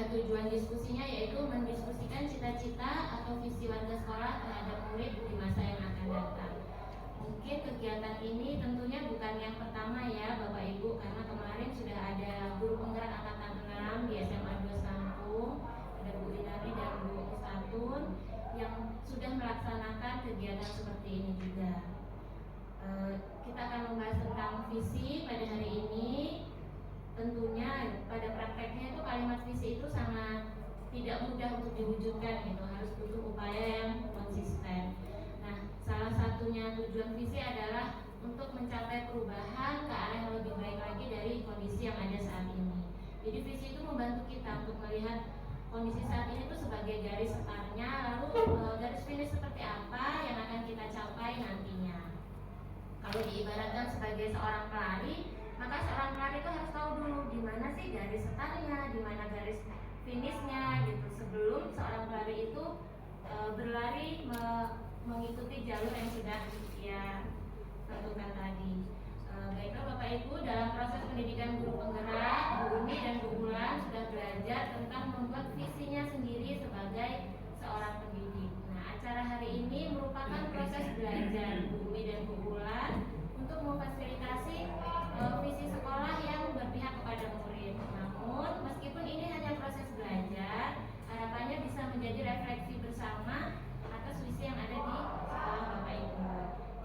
Tujuan diskusinya yaitu mendiskusikan cita-cita atau visi warga sekolah terhadap murid di masa yang akan datang. Mungkin kegiatan ini tentunya bukan yang pertama ya Bapak Ibu, karena kemarin sudah ada guru penggerak angkatan 6 di SMA 2 Sampung, ada Bu Inari dan Bu Mustatun yang sudah melaksanakan kegiatan seperti ini juga. Kita akan membahas tentang visi pada hari ini. Tentunya pada prakteknya itu kalimat visi itu sangat tidak mudah untuk diwujudkan gitu, harus butuh upaya yang konsisten. Nah, salah satunya tujuan visi adalah untuk mencapai perubahan ke arah yang lebih baik lagi dari kondisi yang ada saat ini. Jadi visi itu membantu kita untuk melihat kondisi saat ini itu sebagai garis startnya, lalu garis finish seperti apa yang akan kita capai nantinya. Kalau diibaratkan sebagai seorang pelari, maka seorang pelari itu harus tahu dulu di mana sih garis startnya, di mana garis finishnya gitu, sebelum seorang pelari itu berlari mengikuti jalur yang sudah dia tentukan tadi. Baiklah Bapak Ibu, dalam proses pendidikan guru penggerak, Bu Umi dan Bu Bulan sudah belajar tentang membuat visinya sendiri sebagai seorang pendidik. Nah, acara hari ini merupakan proses belajar Bu Umi dan Bu Bulan untuk memfasilitasi visi sekolah yang berpihak kepada murid. Namun, meskipun ini hanya proses belajar, harapannya bisa menjadi refleksi bersama atas visi yang ada di sekolah Bapak Ibu.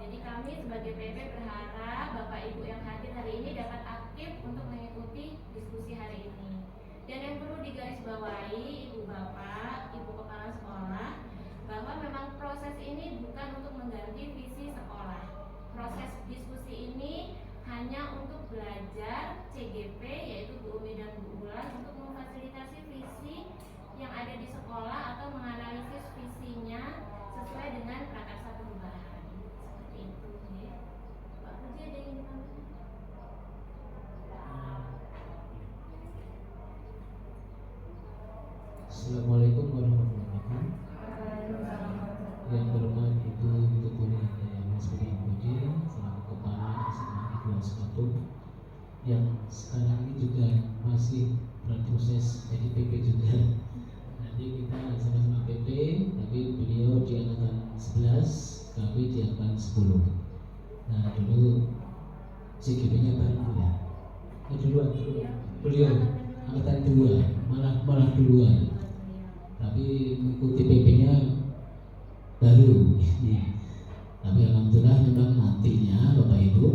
Jadi kami sebagai PP berharap Bapak Ibu yang hadir hari ini dapat aktif untuk mengikuti diskusi hari ini. Dan yang perlu digarisbawahi Ibu Bapak, Ibu Kepala Sekolah, bahwa memang proses ini bukan untuk mengganti visi sekolah. Proses diskusi ini hanya untuk belajar CGP, yaitu Bu Umi dan Bu Bulan, untuk memfasilitasi visi yang ada di sekolah atau menganalisis visinya sesuai dengan prakarsa perubahan. Seperti itu ya. Pak Puji ada yang ingin ditambahkan? Assalamualaikum warahmatullahi wabarakatuh. Yang berhormat Ibu Ketua Mas Budi Puji, selaku Kepala SMA 2 Sampung, yang sekarang ini juga masih berproses jadi PP juga. Nanti kita sama-sama PP, tapi beliau di angkatan 11, kami di angkatan 10. Nah dulu CGP-nya baru ya. Duluan. Beliau angkatan 2, malah duluan. Tapi mengikuti PP-nya baru. Tapi alhamdulillah memang nantinya Bapak Ibu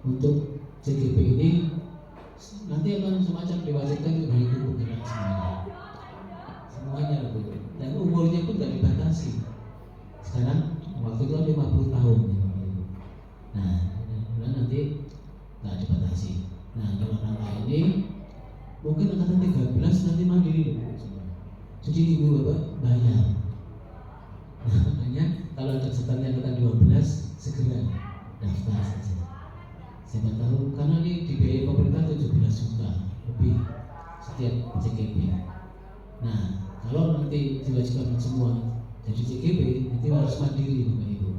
untuk CGP ini nanti akan semacam diwajibkan kepada ibu penggerak semuanya Bu. Dan umurnya pun tidak dibatasi. Sekarang waktu itu 50 tahun ya, Bapak Ibu. Nah, nanti tidak dibatasi. Nah, kalau rangka ini mungkin angkatan 13 nanti mandiri Bu. Jadi ibu bapak bayar. Nah, makanya kalau ada pesertanya angkatan 12 segera daftar saja. Siapa tahu karena ini dibiayai pemerintah 17 juta lebih. setiap CGP. Nah, kalau nanti diwajibkan semua jadi CGP, nanti harus mandiri Bapak Ibu.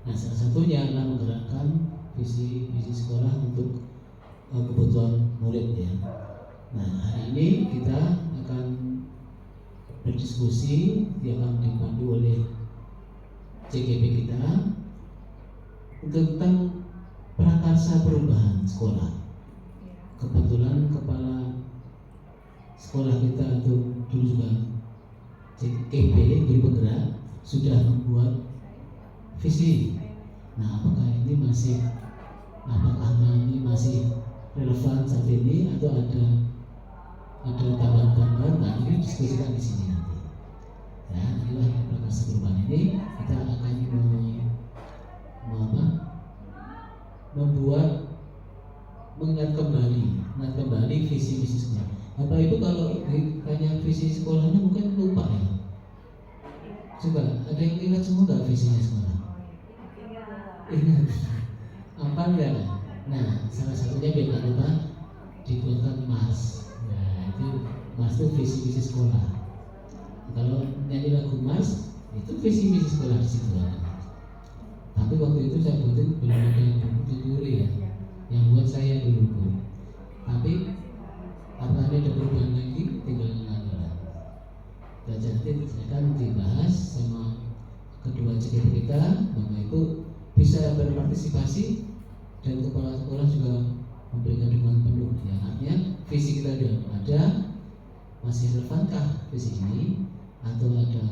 Nah, salah satunya adalah menggerakkan visi sekolah untuk kebutuhan murid ya. Nah, hari ini kita akan berdiskusi yang akan dipandu oleh CGP kita tentang prakarsa perubahan sekolah. Kebetulan kepala sekolah kita itu dulu juga CGP guru penggerak sudah membuat visi. Nah, apakah ini masih relevan saat ini atau ada tambahan-tambahan? Nah, ini diskusikan di sini nanti. Ya, inilah prakarsa perubahan ini kita akan mengingat kembali visi sekolah. Bapak Ibu kalau ditanya visi sekolahnya mungkin lupa ya. Coba ada yang ingat semua nggak visinya sekolah? Ingat apa enggak? Nah, salah satunya biar nggak lupa dibuatkan Mars. Nah, itu Mars itu visi sekolah. Kalau nyanyi lagu Mars itu visi sekolah di situ ada. Tapi waktu itu saya buatin belum ada yang tutorial ya, yang buat saya dulu. Tapi apa ada perubahan lagi tinggal mengalir. Belajar nanti akan dibahas sama kedua CGP kita, Bapak Ibu bisa berpartisipasi dan kepala sekolah juga memberikan dukungan penuh. Ya, artinya visi kita sudah ada, masih relevankah visi ini atau ada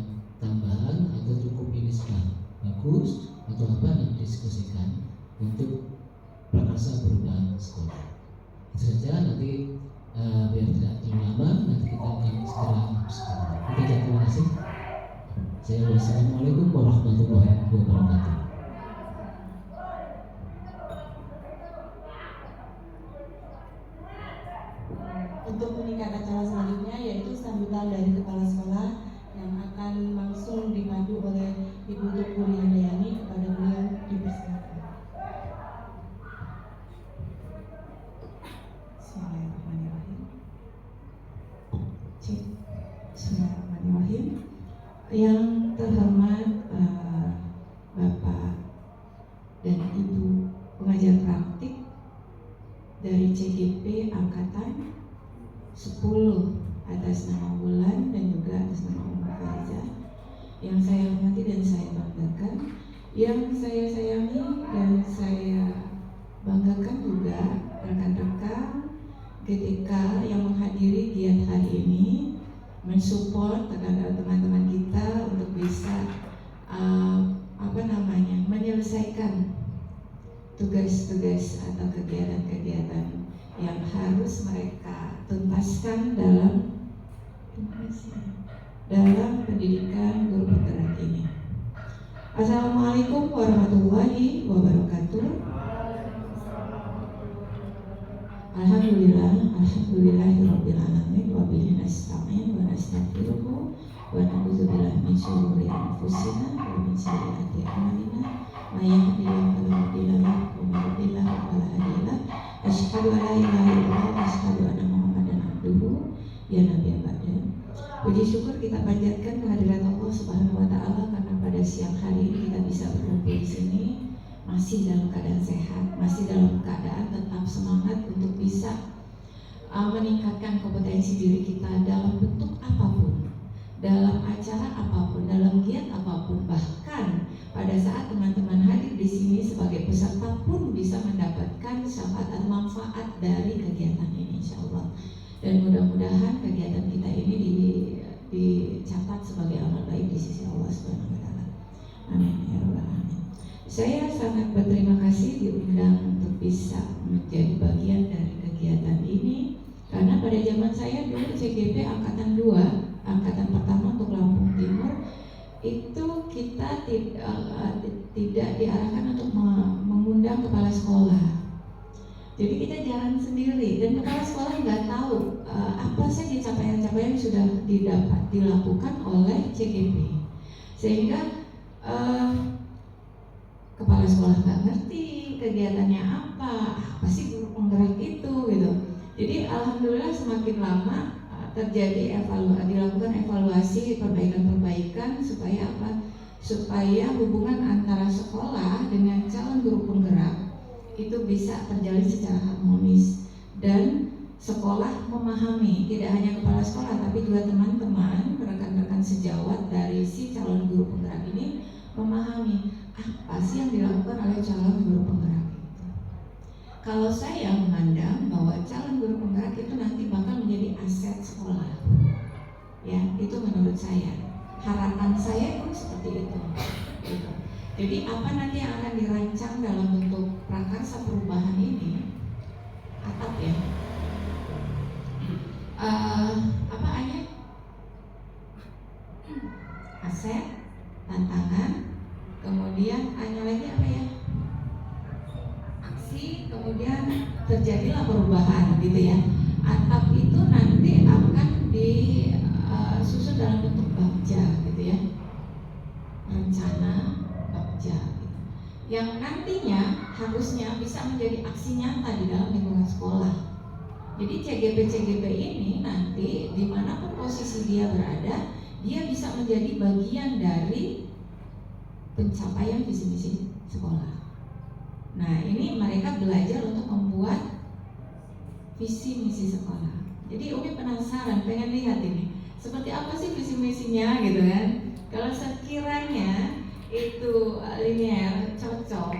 tambahan atau cukup ini sudah bagus atau apa yang didiskusikan untuk prakarsa perubahan sekolah. Itu saja, nanti biar tidak terlalu lama nanti kita akan segera bersama. Oke, terima kasih. Wassalamualaikum warahmatullahi wabarakatuh. Untuk meningkat acara selanjutnya yaitu sambutan dari kepala sekolah yang akan langsung dipandu oleh Ibu Tuku Handayani. Kepada beliau dipersilakan. Bismillahirrahmanirrahim. Yang terhormat Bapak dan Ibu pengajar praktik dari CGP Angkatan 10 atas nama Wulan dan juga atas nama Umar Fariza, yang saya hormati dan saya banggakan, yang saya sayangi dan saya banggakan juga rekan-rekan GTK yang menghadiri giat hari ini, mensupport teman-teman kita untuk bisa menyelesaikan tugas-tugas atau kegiatan-kegiatan yang harus mereka tuntaskan dalam pendidikan guru penggerak ini. Assalamualaikum warahmatullahi wabarakatuh. Alhamdulillahirabbil alamin wa bihi nasta'in wa nastaghfiruhu wa na'udzu billahi min syururi anfusina wa min sayyiati a'malina may yahdihillahu fala mudilla lahu wa may yudlil fala hadiya lahu. Asyhadu an la ilaha illallah wa asyhadu anna Muhammadan abduhu ya nabiy ba'da. Puji syukur kita panjatkan kehadirat Allah Subhanahu wa taala karena pada siang hari ini kita bisa berkumpul di sini masih dalam keadaan sehat, masih dalam keadaan tetap semangat untuk bisa meningkatkan kompetensi diri kita dalam bentuk apapun, dalam acara apapun, dalam giat apapun, bahkan pada saat teman-teman hadir di sini sebagai peserta pun bisa mendapatkan syafaat dan manfaat dari kegiatan ini, insya Allah. Dan mudah-mudahan kegiatan kita ini dicatat sebagai amal baik di sisi Allah Subhanahu wa taala. Amin ya rabbal alamin. Saya sangat berterima kasih diundang untuk bisa menjadi bagian dari kegiatan ini, karena pada zaman saya dulu CGP Angkatan 2, Angkatan pertama untuk Lampung Timur, itu kita tidak diarahkan untuk mengundang kepala sekolah. Jadi kita jalan sendiri dan kepala sekolah nggak tahu apa saja capaian-capaian yang sudah dilakukan oleh CGP, sehingga kepala sekolah nggak ngerti kegiatannya apa sih guru penggerak itu gitu. Jadi alhamdulillah semakin lama terjadi dilakukan evaluasi perbaikan-perbaikan supaya apa? Supaya hubungan antara sekolah dengan calon guru penggerak itu bisa terjalin secara harmonis dan sekolah memahami, tidak hanya kepala sekolah tapi juga teman-teman, rekan-rekan sejawat dari si calon guru penggerak ini memahami apa sih yang dilakukan oleh calon guru penggerak itu. Kalau saya memandang bahwa calon guru penggerak itu nanti bakal menjadi aset sekolah, ya itu menurut saya. Harapan saya pun seperti itu. Gitu. Jadi apa nanti yang akan dirancang dalam bentuk prakarsa perubahan ini, atap ya, apa ayat? Aset, tantangan, kemudian hanya lagi apa ya? Aksi, kemudian terjadilah perubahan gitu ya. Atap itu nanti akan disusun dalam bentuk bagja gitu ya, rencana bagja gitu. Yang nantinya harusnya bisa menjadi aksi nyata di dalam lingkungan sekolah. Jadi CGP ini nanti dimanapun posisi dia berada, dia bisa menjadi bagian dari pencapaian visi misi sekolah. Nah ini mereka belajar untuk membuat visi misi sekolah. Jadi Umi penasaran, pengen lihat ini seperti apa sih visi misinya gitu kan. Kalau sekiranya itu linear, cocok,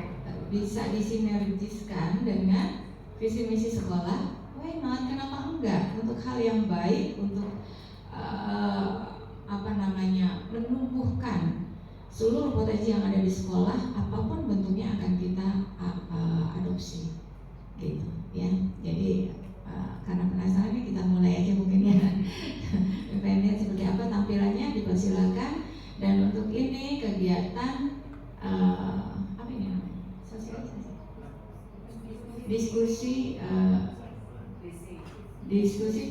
bisa disinergiskan dengan visi misi sekolah, why not? Kenapa enggak? Untuk hal yang baik, untuk menumbuhkan seluruh potensi yang ada di sekolah, apapun bentuknya akan kita adopsi, gitu ya. Jadi karena penasaran kita mulai aja mungkin ya. Pengen lihat seperti apa tampilannya, dipersilakan. Dan untuk ini kegiatan apa ini namanya? Sosialisasi, diskusi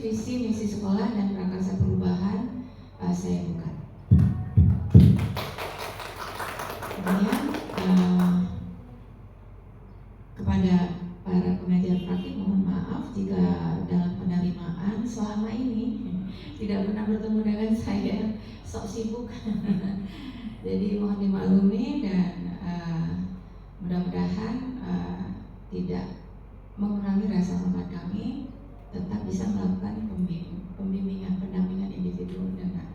visi misi sekolah dan prakarsa perubahan saya buka. Kemudian kepada para pengajar praktik mohon maaf jika dalam penerimaan selama ini tidak pernah bertemu dengan saya, sok sibuk. Jadi mohon dimaklumi dan mudah-mudahan tidak mengurangi rasa hormat kami, tetap bisa melakukan pembimbingan, pendampingan individu dengan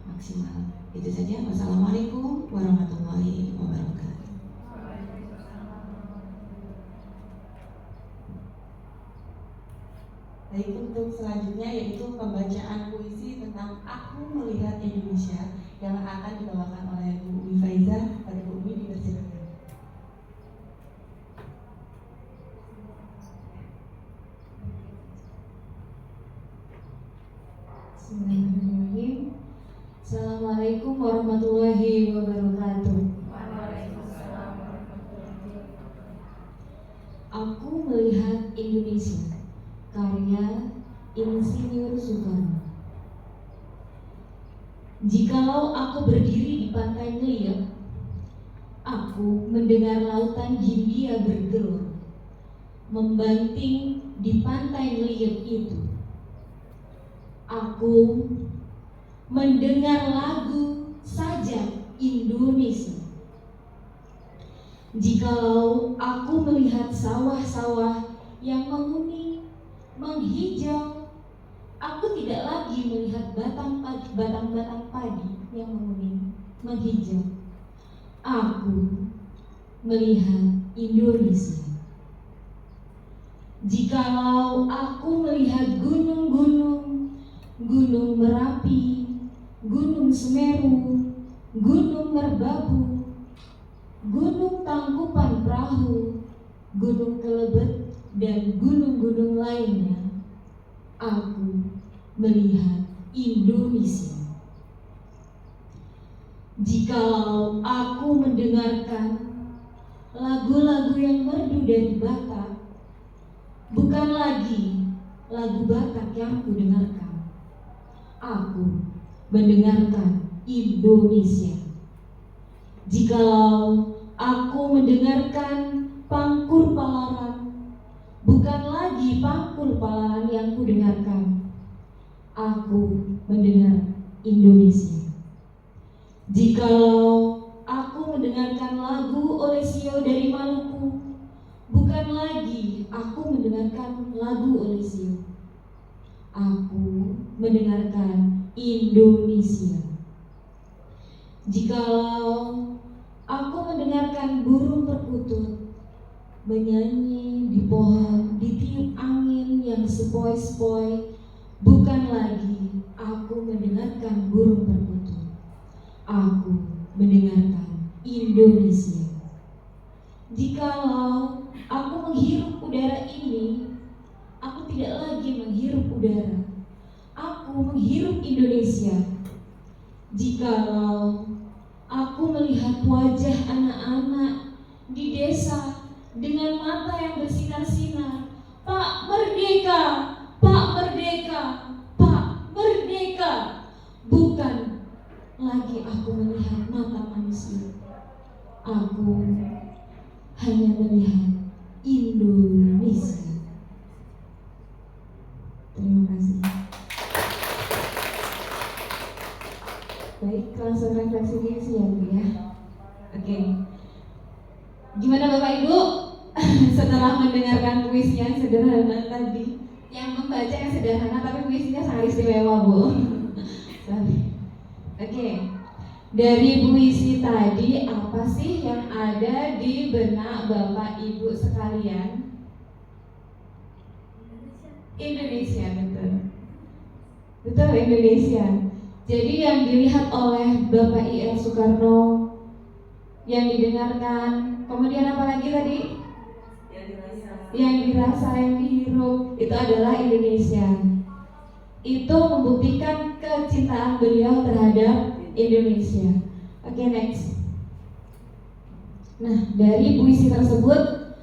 maksimal. Itu saja. Wassalamualaikum warahmatullahi wabarakatuh. Baik, untuk selanjutnya yaitu pembacaan puisi tentang Aku Melihat Indonesia yang akan dibawakan oleh Bu Umi Faiza. Pada Bu Umi dipersilakan. Bismillahirrahmanirrahim. Assalamualaikum warahmatullahi wabarakatuh. Aku Melihat Indonesia, karya Insinyur Soekarno. Jikalau aku berdiri di pantai Ngeliat, aku mendengar lautan Hindia bergelor, membanting di pantai Ngeliat itu. Aku mendengar lagu sajak Indonesia. Jikalau aku melihat sawah-sawah yang menguning, menghijau, aku tidak lagi melihat batang-batang padi yang menguning, menghijau. Aku melihat Indonesia. Jikalau aku melihat gunung-gunung, Gunung Merapi, Gunung Semeru, Gunung Merbabu, Gunung Tangkupan Perahu, Gunung Kelebet, dan gunung-gunung lainnya, aku melihat Indonesia. Jikalau aku mendengarkan lagu-lagu yang merdu dari Batak, bukan lagi lagu Batak yang aku dengarkan, aku mendengarkan Indonesia. Jikalau aku mendengarkan Pangkur Palaran, bukan lagi pangkul palalan yang kudengarkan. Aku mendengar Indonesia. Jikalau aku mendengarkan lagu Olesio dari Maluku, bukan lagi aku mendengarkan lagu Olesio. Aku mendengarkan Indonesia. Jikalau aku mendengarkan burung perkutut menyanyi di pohon, ditiup angin yang sepoi-sepoi, bukan lagi aku mendengarkan burung perkutut. Aku mendengarkan Indonesia. Jikalau aku menghirup udara ini, aku tidak lagi menghirup udara. Aku menghirup Indonesia. Jikalau aku melihat wajah anak-anak di desa dengan mata yang bersinar-sinar, Pak Merdeka, Pak Merdeka, Pak Merdeka, bukan lagi aku melihat mata manusia. Aku hanya melihat Indonesia. Terima kasih. Baik, langsung refleksi diri sih ya. Oke. Gimana Bapak Ibu? Setelah mendengarkan puisi yang sederhana tadi, yang membaca yang sederhana tapi puisinya sangat istimewa, Bu. Oke. Dari puisi tadi, apa sih yang ada di benak Bapak Ibu sekalian? Indonesia, betul. Betul, Indonesia. Jadi yang dilihat oleh Bapak I.R. Soekarno, yang didengarkan, kemudian apa lagi tadi? Yang dirasa, yang dihirup, itu adalah Indonesia. Itu membuktikan kecintaan beliau terhadap Indonesia. Oke, next. Nah, dari puisi tersebut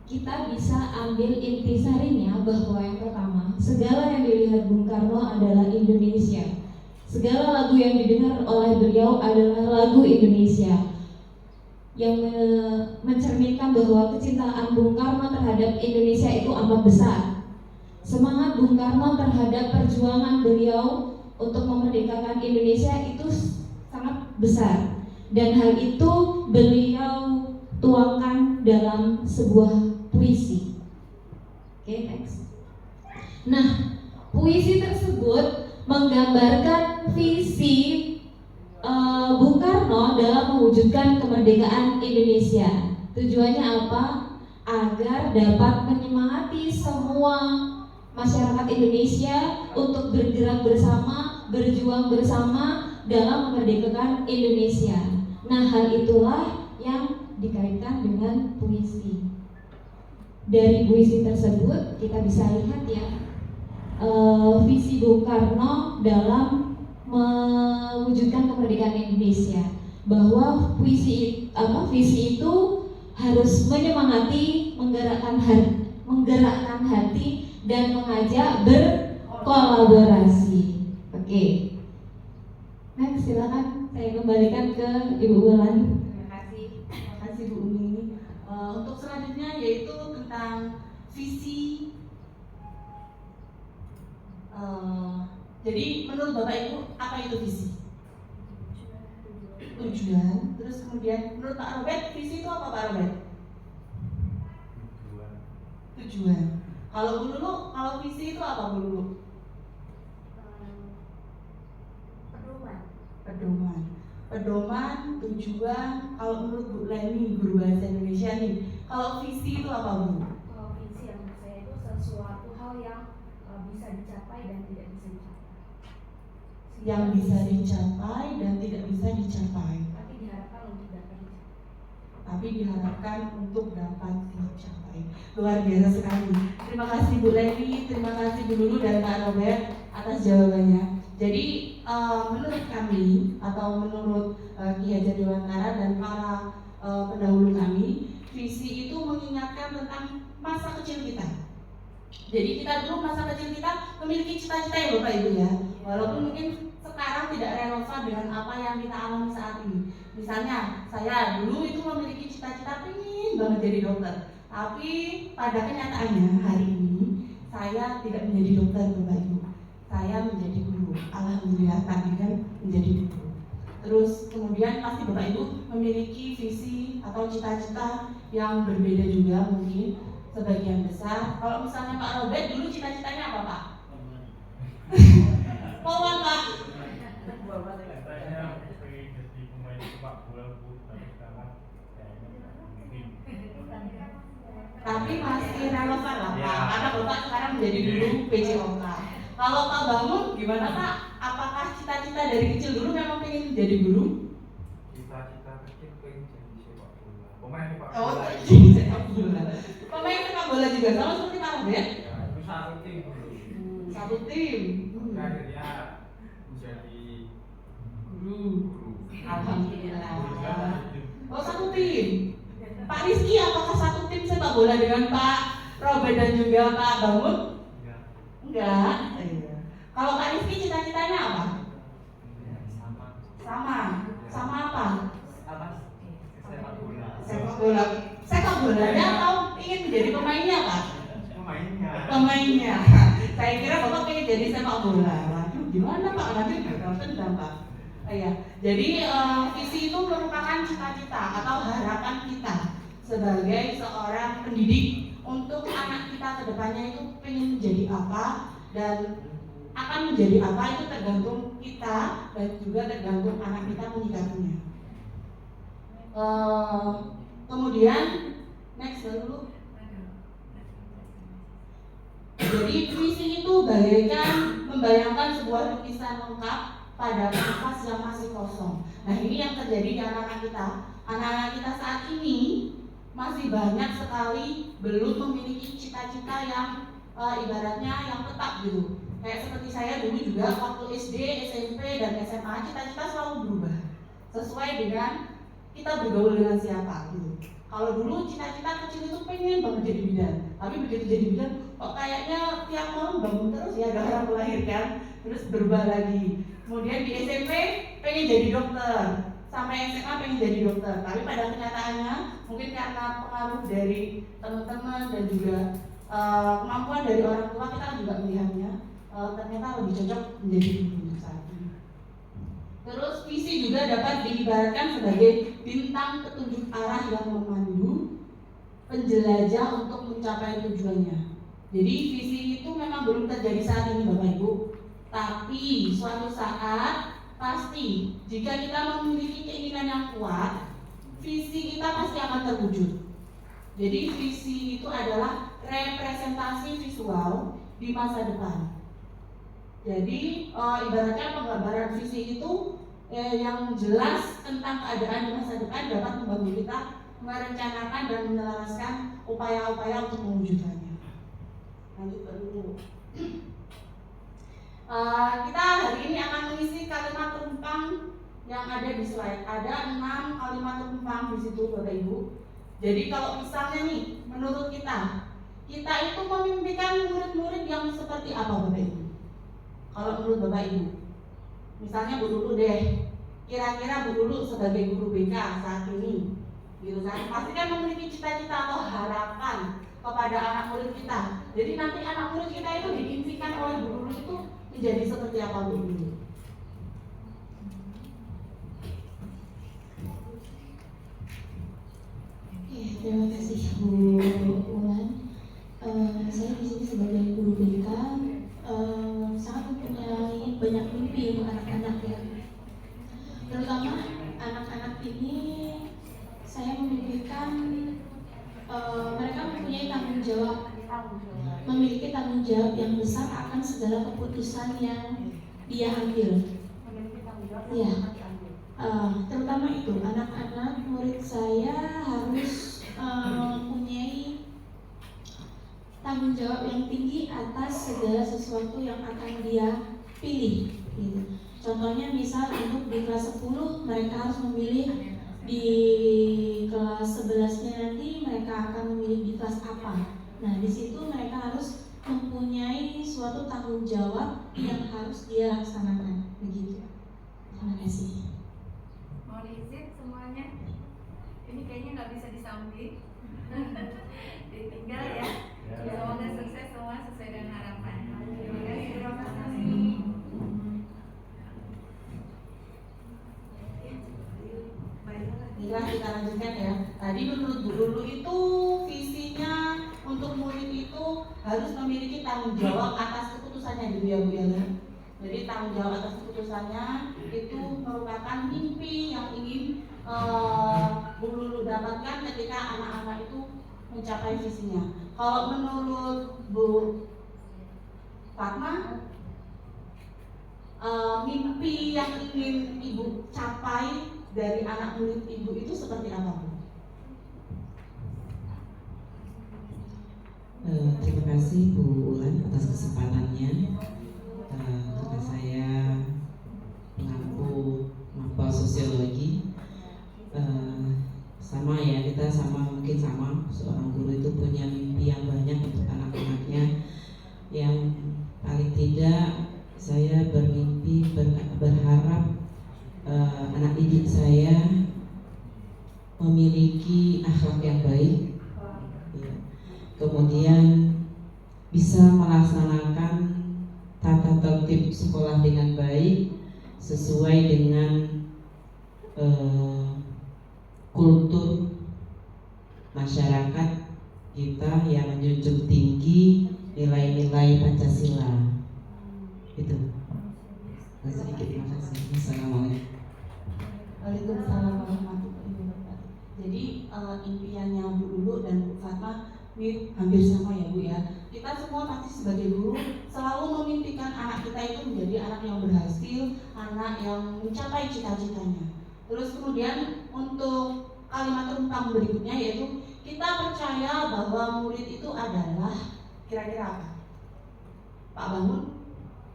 kita bisa ambil intisarinya bahwa yang pertama, segala yang dilihat Bung Karno adalah Indonesia. Segala lagu yang didengar oleh beliau adalah lagu Indonesia, yang mencerminkan bahwa kecintaan Bung Karno terhadap Indonesia itu amat besar. Semangat Bung Karno terhadap perjuangan beliau untuk memerdekakan Indonesia itu sangat besar, dan hal itu beliau tuangkan dalam sebuah puisi. Oke, next. Nah, puisi tersebut menggambarkan visi Bung Karno dalam mewujudkan kemerdekaan Indonesia. Tujuannya apa? Agar dapat menyemangati semua masyarakat Indonesia untuk bergerak bersama, berjuang bersama dalam memerdekakan Indonesia. Nah, hal itulah yang dikaitkan dengan puisi. Dari puisi tersebut kita bisa lihat ya, visi Bung Karno dalam mewujudkan kemerdekaan Indonesia, bahwa visi itu harus menyemangati, menggerakkan hati dan mengajak berkolaborasi. Oke. Next, silakan saya kembalikan ke Ibu Wulan. Terima kasih Bu Umi. Untuk selanjutnya yaitu tentang visi. Jadi menurut Bapak Ibu apa itu visi? Tujuan. Terus kemudian menurut Pak Robert visi itu apa Pak Robert? Tujuan. Kalau Bu Lulu, kalau visi itu apa Bu Lulu? Pedoman, tujuan. Kalau menurut Bu Leni, guru bahasa Indonesia nih, kalau visi itu apa Bu? Kalau visi yang menurut saya itu sesuatu hal yang bisa dicapai dan tidak bisa dicapai. Yang bisa dicapai dan tidak bisa dicapai. Tapi diharapkan untuk dapat dicapai. Luar biasa sekali. Terima kasih Bu Leni, terima kasih Bu Lulu dan Pak Robert atas jawabannya. Jadi menurut kami atau menurut Ki Hajar Dewantara dan para pendahulu kami, visi itu mengingatkan tentang masa kecil kita. Jadi kita dulu masa kecil kita memiliki cita-cita ya Bapak Ibu ya. Walaupun mungkin sekarang tidak relevan dengan apa yang kita alami saat ini. Misalnya saya dulu itu memiliki cita-cita pengen banget jadi dokter. Tapi pada kenyataannya hari ini saya tidak menjadi dokter Bapak Ibu. Saya menjadi guru. Alhamdulillah tadi kan menjadi guru. Terus kemudian pasti Bapak Ibu memiliki visi atau cita-cita yang berbeda juga mungkin sebagian besar. Kalau misalnya Pak Robert dulu cita-citanya apa Pak? Polwan Pak. Saya pengen jadi pemain sepak bola tapi sekarang kayaknya mungkin. Tapi masih relevan lah Pak, Ya. karena Bapak sekarang menjadi guru PJOK. Kalau Pak Bangun gimana Pak? Apakah cita-cita dari kecil dulu memang pengen jadi guru? Cita-cita kecil pengen jadi sepak bola. Pemain sepak Oh, bola. jadi sepak bola. Pemain sepak bola juga sama seperti Pak Robert? Ya, itu satu tim dulu. Satu tim. Akhirnya menjadi Guru. guru. Alhamdulillah. Guru. Oh, satu tim. Pak Rizky apakah satu tim sepak bola dengan Pak Robert dan juga Pak Bangun? Enggak. Enggak. Kalau Pak Rizky cita-citanya apa? Sama. Sama. Sama apa? Atas sepak bola. Sepak bola. Sepak bolanya atau ingin menjadi pemainnya Pak? Pemainnya. Pemainnya. Saya kira Bapak ingin jadi sepak bola. Waduh, gimana Pak? Nanti bakal tendang Pak. Ya. Jadi visi itu merupakan cita-cita atau harapan kita sebagai seorang pendidik untuk anak kita ke depannya itu pengen menjadi apa dan akan menjadi apa itu tergantung kita dan juga tergantung anak kita menyikapinya. Kemudian next dulu. Jadi visi itu bagaikan membayangkan sebuah lukisan lengkap pada kanvas yang masih kosong. Nah ini yang terjadi di anak-anak kita. Anak-anak kita saat ini masih banyak sekali belum memiliki cita-cita yang ibaratnya yang tetap gitu. Kayak seperti saya dulu juga waktu SD, SMP, dan SMA cita-cita selalu berubah sesuai dengan kita bergaul dengan siapa gitu. Kalau dulu cita-cita kecil itu pengen banget jadi bidan, tapi begitu jadi bidan kok kayaknya tiap malam bangun terus ya gak orang melahirkan, terus berubah lagi. Kemudian di SMP pengen jadi dokter, sampai SMA pengen jadi dokter, tapi pada kenyataannya mungkin karena pengaruh dari teman-teman dan juga kemampuan dari orang tua kita juga melihatnya ternyata lebih cocok menjadi guru untuk saat ini. Terus visi juga dapat diibaratkan sebagai bintang petunjuk arah yang memandu penjelajah untuk mencapai tujuannya. Jadi visi itu memang belum terjadi saat ini Bapak Ibu, tapi suatu saat pasti jika kita memiliki keinginan yang kuat, visi kita pasti akan terwujud. Jadi visi itu adalah representasi visual di masa depan. Jadi ibaratnya penggambaran visi itu yang jelas tentang keadaan di masa depan dapat membantu kita merencanakan dan menyelaraskan upaya-upaya untuk mewujudkannya. Lanjut dulu. Kita hari ini akan mengisi kalimat tumpang yang ada di slide. Ada 6 kalimat tumpang di situ Bapak Ibu. Jadi kalau misalnya nih menurut kita itu memimpikan murid-murid yang seperti apa Bapak Ibu? Kalau menurut Bapak Ibu, misalnya Bu Lulu deh, kira-kira Bu Lulu sebagai guru BK saat ini, gitu kan? Pasti kan memiliki cita-cita atau harapan kepada anak murid kita. Jadi nanti anak murid kita itu diimpikan oleh Bu Lulu itu menjadi seperti apa Bu Lulu? Terima kasih Bu Ulan. Saya di sini sebagai guru BK sangat mempunyai banyak mimpi untuk anak-anak ya. Terutama anak-anak ini saya memimpikan mereka mempunyai tanggung jawab, memiliki tanggung jawab yang besar akan segala keputusan yang dia ambil. Ya. Terutama itu anak-anak murid saya harus mempunyai tanggung jawab yang tinggi atas segala sesuatu yang akan dia pilih gitu. Contohnya misal untuk di kelas 10 mereka harus memilih di kelas 11-nya nanti mereka akan memilih di kelas apa. Nah di situ mereka harus mempunyai suatu tanggung jawab yang harus dia laksanakan begitu. Terima kasih. Mohon izin semuanya, ini kayaknya nggak bisa disambung. ditinggal ya. Ya. Semoga sukses semua sesuai dengan harapan. Terima kasih. Baiklah, kita lanjutkan ya. Tadi menurut Bu Lulu itu visinya untuk murid itu harus memiliki tanggung jawab atas keputusannya dulu ya Bu ya. Jadi tanggung jawab atas keputusannya itu merupakan mimpi yang ingin Bu Lulu dapatkan ketika anak-anak itu mencapai visinya. Kalau menurut Bu Fatma, mimpi yang ingin Ibu capai dari anak murid Ibu itu seperti apa, Bu? Terima kasih Bu Ulan atas kesempatannya. Karena saya pelaku maba sosiologi, sama ya, kita mungkin sama, seorang guru itu punya mimpi yang banyak untuk anak-anaknya. Yang paling tidak saya bermimpi berharap anak didik saya memiliki akhlak yang baik, ya. Kemudian bisa melaksanakan tata tertib sekolah dengan baik sesuai dengan kultur masyarakat kita yang menjunjung tinggi nilai-nilai Pancasila. Itu. Sedikit, terima kasih. Assalamualaikum. Waalaikumsalam warahmatullahi wabarakatuh. Jadi impiannya Bu Lulu dan Bu Fatma ini hampir sama ya Bu ya. Kita semua pasti sebagai guru selalu memimpikan anak kita itu menjadi anak yang berhasil, anak yang mencapai cita-citanya. Terus kemudian untuk kalimat rumpang berikutnya yaitu kita percaya bahwa murid itu adalah kira-kira apa? Pak Bangun?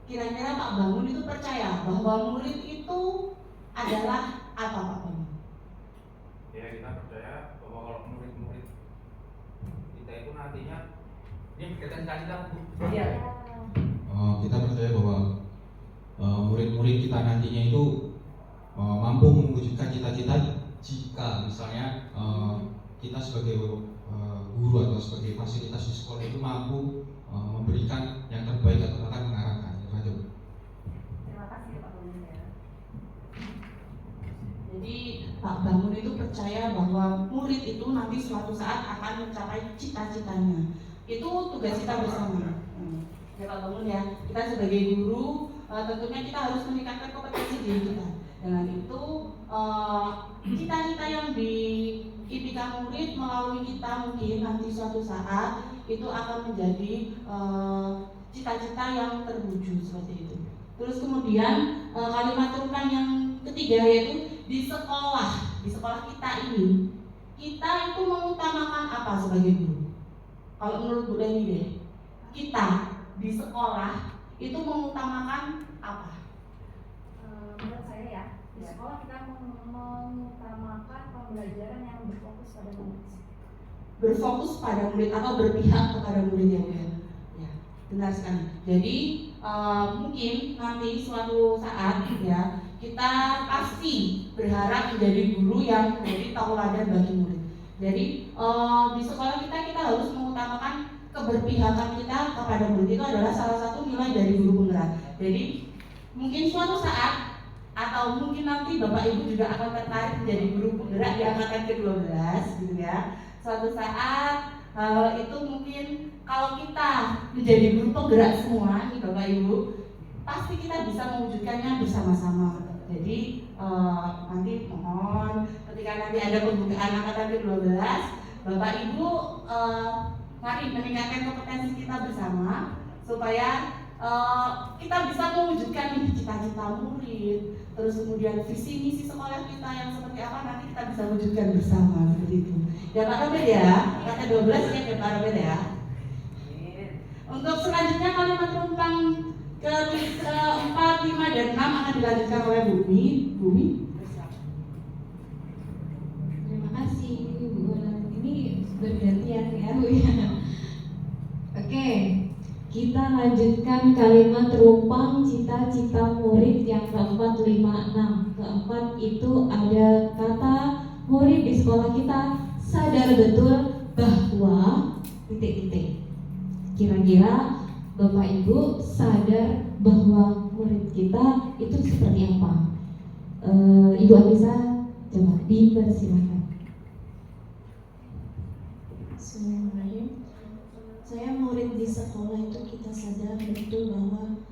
Kira-kira Pak Bangun itu percaya bahwa murid itu adalah apa Pak Bangun? Ya, kita percaya bahwa kalau murid-murid kita itu nantinya ini berkaitan cita-cita Bu. Iya. Kita percaya bahwa murid-murid kita nantinya itu mampu mewujudkan cita-cita jika misalnya kita sebagai guru atau sebagai fasilitas di sekolah itu mampu memberikan yang terbaik atau bahkan mengarahkan. Terima kasih Pak Bangun ya. Jadi Pak Bangun itu percaya bahwa murid itu nanti suatu saat akan mencapai cita-citanya. Itu tugas kita bersama. Ya Pak Bangun ya, kita sebagai guru tentunya kita harus meningkatkan kompetensi diri kita. Dengan itu cita-cita yang diimpikan murid melalui kita mungkin nanti suatu saat itu akan menjadi cita-cita yang terwujud seperti itu. Terus kemudian kalimat rumpang yang ketiga yaitu di sekolah kita ini kita itu mengutamakan apa sebagai guru? Kalau menurut Bu Leni deh, kita di sekolah itu mengutamakan apa? Menurut saya ya, di sekolah kita mengutamakan pembelajaran yang berfokus pada murid. Berfokus pada murid atau berpihak kepada murid ya Bu ya? Ya, benar sekali. Jadi mungkin nanti suatu saat ya kita pasti berharap menjadi guru yang menjadi tauladan bagi murid. Jadi di sekolah kita harus mengutamakan keberpihakan kita kepada murid. Itu adalah salah satu nilai dari guru penggerak. Jadi mungkin suatu saat atau mungkin nanti Bapak Ibu juga akan tertarik menjadi guru penggerak di angkatan ke-12 gitu ya. Suatu saat itu mungkin kalau kita menjadi guru penggerak semua nih Bapak Ibu, pasti kita bisa mewujudkannya bersama-sama. Jadi nanti mohon ketika nanti ada pembukaan angkatan ke-12, Bapak Ibu mari meningkatkan kompetensi kita bersama supaya kita bisa mewujudkan nih cita-cita murid, terus kemudian visi misi sekolah kita yang seperti apa nanti kita bisa wujudkan bersama seperti itu. Ya Pak Robert ya, angkatan 12 ya Pak Robert ya. Untuk selanjutnya kalimat rumpang ke-4, 5, dan 6 akan dilanjutkan oleh Bumi. Terima kasih Bu Ulan. Ini bergantian ya Bu ya. Oke, kita lanjutkan kalimat rumpang cita-cita murid yang keempat, 5, 6. Keempat itu ada kata murid di sekolah kita sadar betul bahwa titik-titik. Kira-kira Bapak Ibu sadar bahwa murid kita itu seperti apa? Ibu Anissa, coba dipersilakan. Bismillahirrahmanirrahim. Saya murid di sekolah itu kita sadar betul bahwa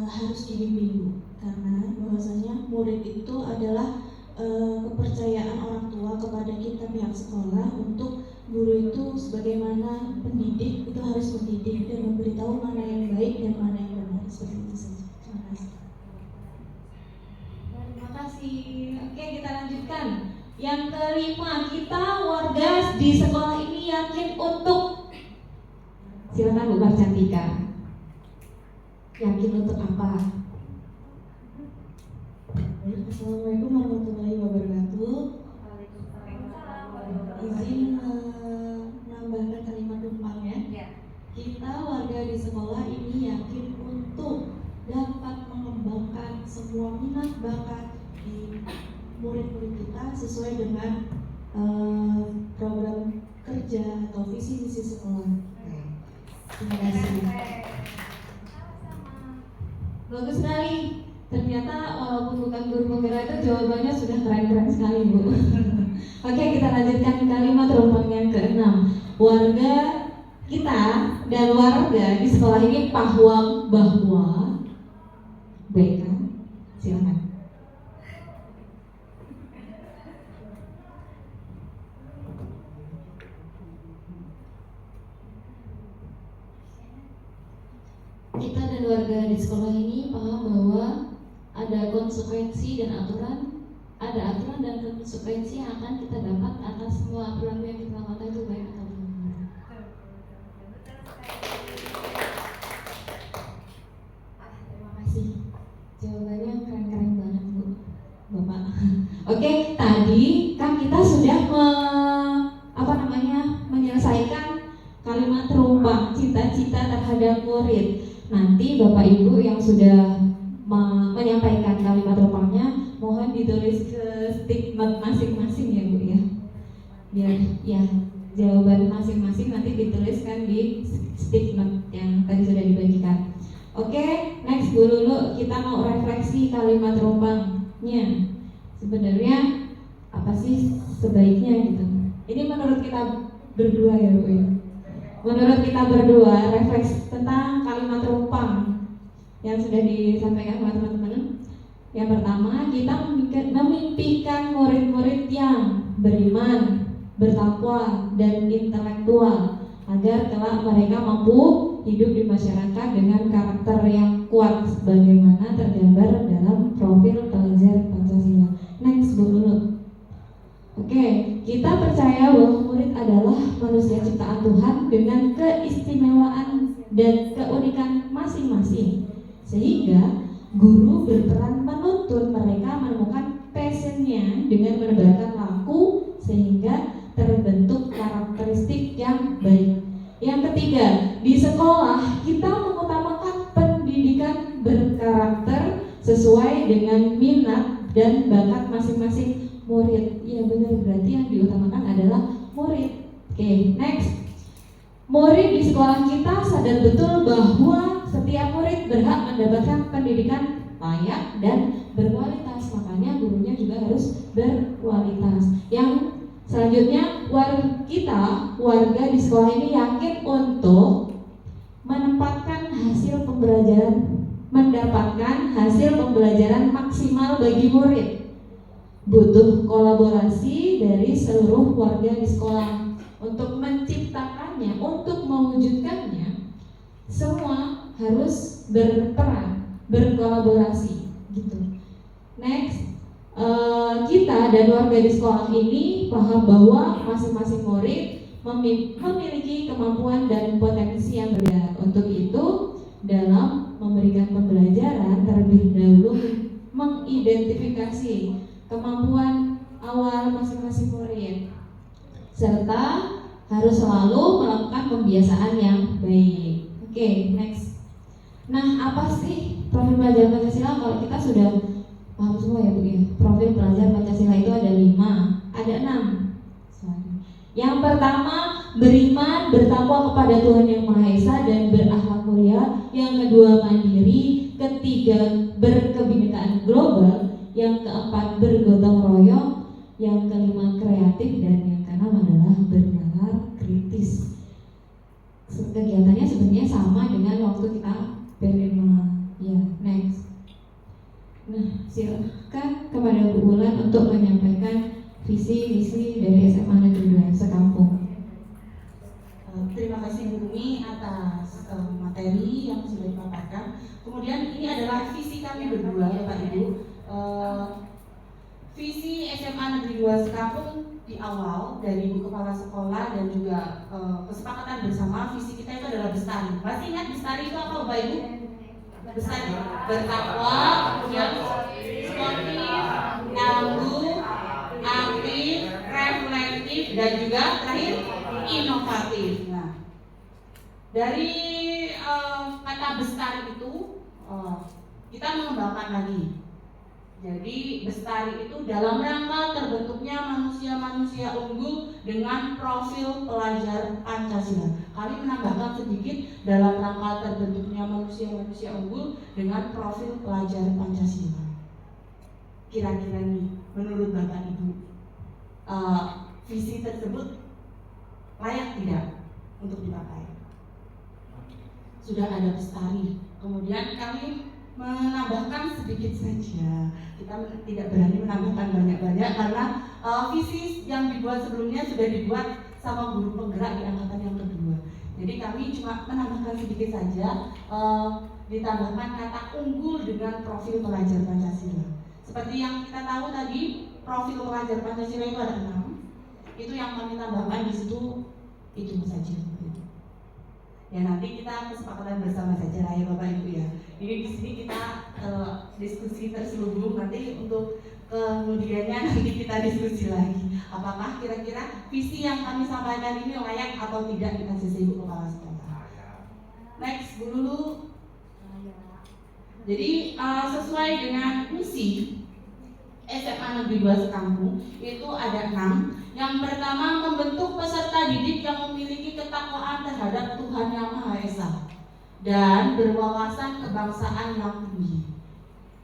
harus dibimbing, karena bahwasanya murid itu adalah kepercayaan orang tua kepada kita pihak sekolah untuk guru itu sebagaimana pendidik itu harus mendidik dan memberitahu mana yang baik dan mana yang benar, seperti itu saja. Terima kasih. Terima kasih. Oke, kita lanjutkan. Yang kelima, kita warga di sekolah ini yakin untuk, silakan Bu Marcantika. Yakin untuk apa? Assalamualaikum warahmatullahi wabarakatuh. Izin menambahkan kalimat numpang ya. Kita warga di sekolah ini yakin untuk dapat mengembangkan semua minat bakat di murid-murid kita sesuai dengan program kerja atau visi misi sekolah. Terima kasih. Bagus sekali. Ternyata walaupun bukan guru penggerak itu jawabannya sudah keren-keren sekali, Bu. Oke, kita lanjutkan kalimat rumpang yang ke-6. Warga kita dan warga di sekolah ini paham bahwa BK, silakan. Kita dan warga di sekolah ini paham bahwa ada konsekuensi dan aturan, ada aturan dan konsekuensi yang akan kita dapat atas semua perilaku yang kita lakukan itu baik atau buruk. Terima kasih. Jawabannya keren-keren banget, Bu, Bapak. Oke, tadi kan kita sudah menyelesaikan kalimat rumpang cita-cita terhadap murid. Nanti Bapak Ibu yang sudah menyampaikan kalimat rumpangnya, mohon ditulis ke statement masing-masing ya Bu ya. Biar ya jawaban masing-masing nanti dituliskan di statement yang tadi sudah dibagikan. Oke, next Bu Lulu, kita mau refleksi kalimat rumpangnya. Sebenarnya apa sih sebaiknya gitu. Ini menurut kita berdua ya Bu ya. Menurut kita berdua, refleks tentang kalimat rumpang yang sudah disampaikan oleh teman-teman. Yang pertama, kita memimpikan murid-murid yang beriman, bertakwa, dan intelektual agar kelak mereka mampu hidup di masyarakat dengan karakter yang kuat sebagaimana tergambar dalam profil pelajar Pancasila. Next, Bu Lulu. Oke, kita percaya bahwa murid adalah manusia ciptaan Tuhan dengan keistimewaan dan keunikan masing-masing, sehingga guru berperan menuntun mereka menemukan passionnya dengan menebarkan laku sehingga terbentuk karakteristik yang baik. Yang ketiga, di sekolah kita mengutamakan pendidikan berkarakter sesuai dengan minat dan bakat masing-masing murid. Ya benar, berarti yang diutamakan adalah murid. Oke, next. Murid di sekolah kita sadar betul bahwa setiap murid berhak mendapatkan pendidikan layak dan berkualitas. Makanya gurunya juga harus berkualitas. Yang selanjutnya, warga di sekolah ini yakin untuk mendapatkan hasil pembelajaran maksimal bagi murid. Butuh kolaborasi dari seluruh warga di sekolah untuk menciptakannya, untuk mewujudkannya. Semua harus berperan, berkolaborasi, gitu. Next, kita dan warga di sekolah ini paham bahwa masing-masing murid memiliki kemampuan dan potensi yang berbeda. Untuk itu, dalam memberikan pembelajaran terlebih dahulu mengidentifikasi kemampuan awal masing-masing murid, serta harus selalu melakukan pembiasaan yang baik. Oke, next. Nah, apa sih profil pelajar Pancasila? Kalau kita sudah paham semua ya Bu ya, profil pelajar Pancasila itu ada 5, ada 6. Yang pertama, beriman, bertakwa kepada Tuhan Yang Maha Esa dan berakhlak mulia. Yang kedua, mandiri. Ketiga, berkebinekaan global. Yang keempat, bergotong royong. Yang kelima, kreatif. Dan yang keenam adalah bernalar kritis. Kegiatannya sebenarnya sama dengan waktu kita P5. Ya, next. Nah, silakan kepada Bu Ulan untuk menyampaikan visi misi dari SMA Negeri 2 Sekampung. Terima kasih Bu Umi atas materi yang sudah dipaparkan. Kemudian ini adalah visi kami berdua, Bapak Ibu. Visi SMA Negeri 2 Sekampung di awal dari Ibu Kepala Sekolah dan juga kesepakatan bersama, visi kita itu adalah bestari. Masih ingat bestari itu apa, Bapak Ibu? Bestari, bertakwa, kemudian sportif, tangguh, aktif, reflektif, dan juga terakhir inovatif. Nah, dari kata bestari itu kita mengembangkan lagi. Jadi bestari itu dalam rangka terbentuknya manusia-manusia unggul dengan profil pelajar Pancasila. Kami menambahkan sedikit dalam rangka terbentuknya manusia-manusia unggul dengan profil pelajar Pancasila. Kira-kira nih, menurut Bapak Ibu, visi tersebut layak tidak untuk dipakai? Sudah ada bestari. Kemudian kami menambahkan sedikit saja. Kita tidak berani menambahkan banyak-banyak karena visi yang dibuat sebelumnya sudah dibuat sama guru penggerak di angkatan yang kedua. Jadi kami cuma menambahkan sedikit saja, ditambahkan kata unggul dengan profil pelajar Pancasila. Seperti yang kita tahu tadi, profil pelajar Pancasila itu ada 6. Itu yang kami tambahkan di situ, itu saja. Ya nanti kita kesepakatan bersama saja lah ya Bapak Ibu ya. Ini di sini kita diskusi terselubung, nanti untuk kemudiannya nanti kita diskusi lagi. Apakah kira-kira visi yang kami sampaikan ini layak atau tidak di sisi Ibu Kepala Sekolah. Next, Bu Lulu. Jadi sesuai dengan misi SMA Negeri 2 Sekampung itu ada 6. Yang pertama, membentuk peserta didik yang memiliki ketakwaan terhadap Tuhan Yang Maha Esa dan berwawasan kebangsaan yang tinggi.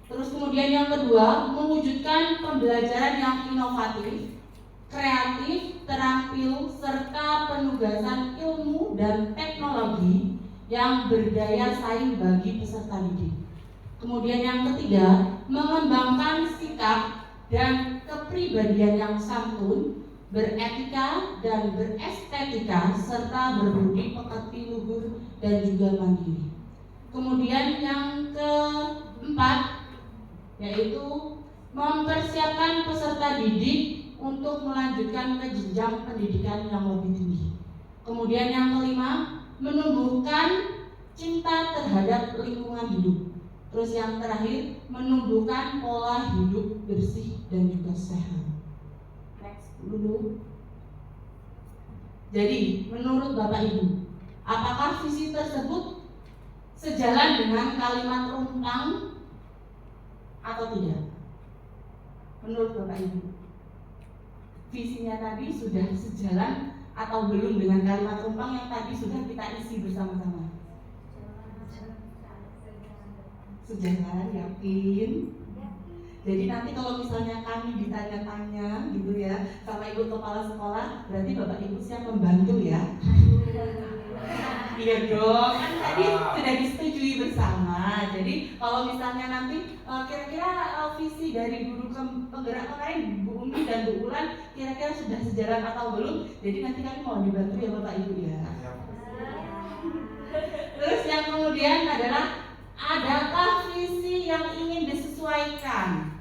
Terus kemudian yang kedua, mewujudkan pembelajaran yang inovatif, kreatif, terampil, serta penugasan ilmu dan teknologi yang berdaya saing bagi peserta didik. Kemudian yang ketiga, mengembangkan sikap dan kepribadian yang santun, beretika dan berestetika, serta berbudi pekerti, luhur, dan juga mandiri. Kemudian yang keempat, yaitu mempersiapkan peserta didik untuk melanjutkan ke jenjang pendidikan yang lebih tinggi. Kemudian yang kelima, menumbuhkan cinta terhadap lingkungan hidup. Terus yang terakhir, menumbuhkan pola hidup bersih dan juga sehat. Next dulu. Jadi, menurut Bapak Ibu, apakah visi tersebut sejalan dengan kalimat rumpang atau tidak? Menurut Bapak Ibu, visinya tadi sudah sejalan atau belum dengan kalimat rumpang yang tadi sudah kita isi bersama-sama? Sejalan, yakin? Jadi nanti kalau misalnya kami ditanya-tanya gitu ya sama Ibu Kepala Sekolah, berarti Bapak Ibu siap membantu ya? Iya dong, kan tadi sudah disetujui bersama. Jadi kalau misalnya nanti kira-kira visi dari guru penggerak lain, Bu Umi dan Bu Ulan, kira-kira sudah sejalan atau belum? Jadi nanti kami mau dibantu ya Bapak Ibu ya. Terus yang kemudian adalah, adakah visi yang ingin disesuaikan?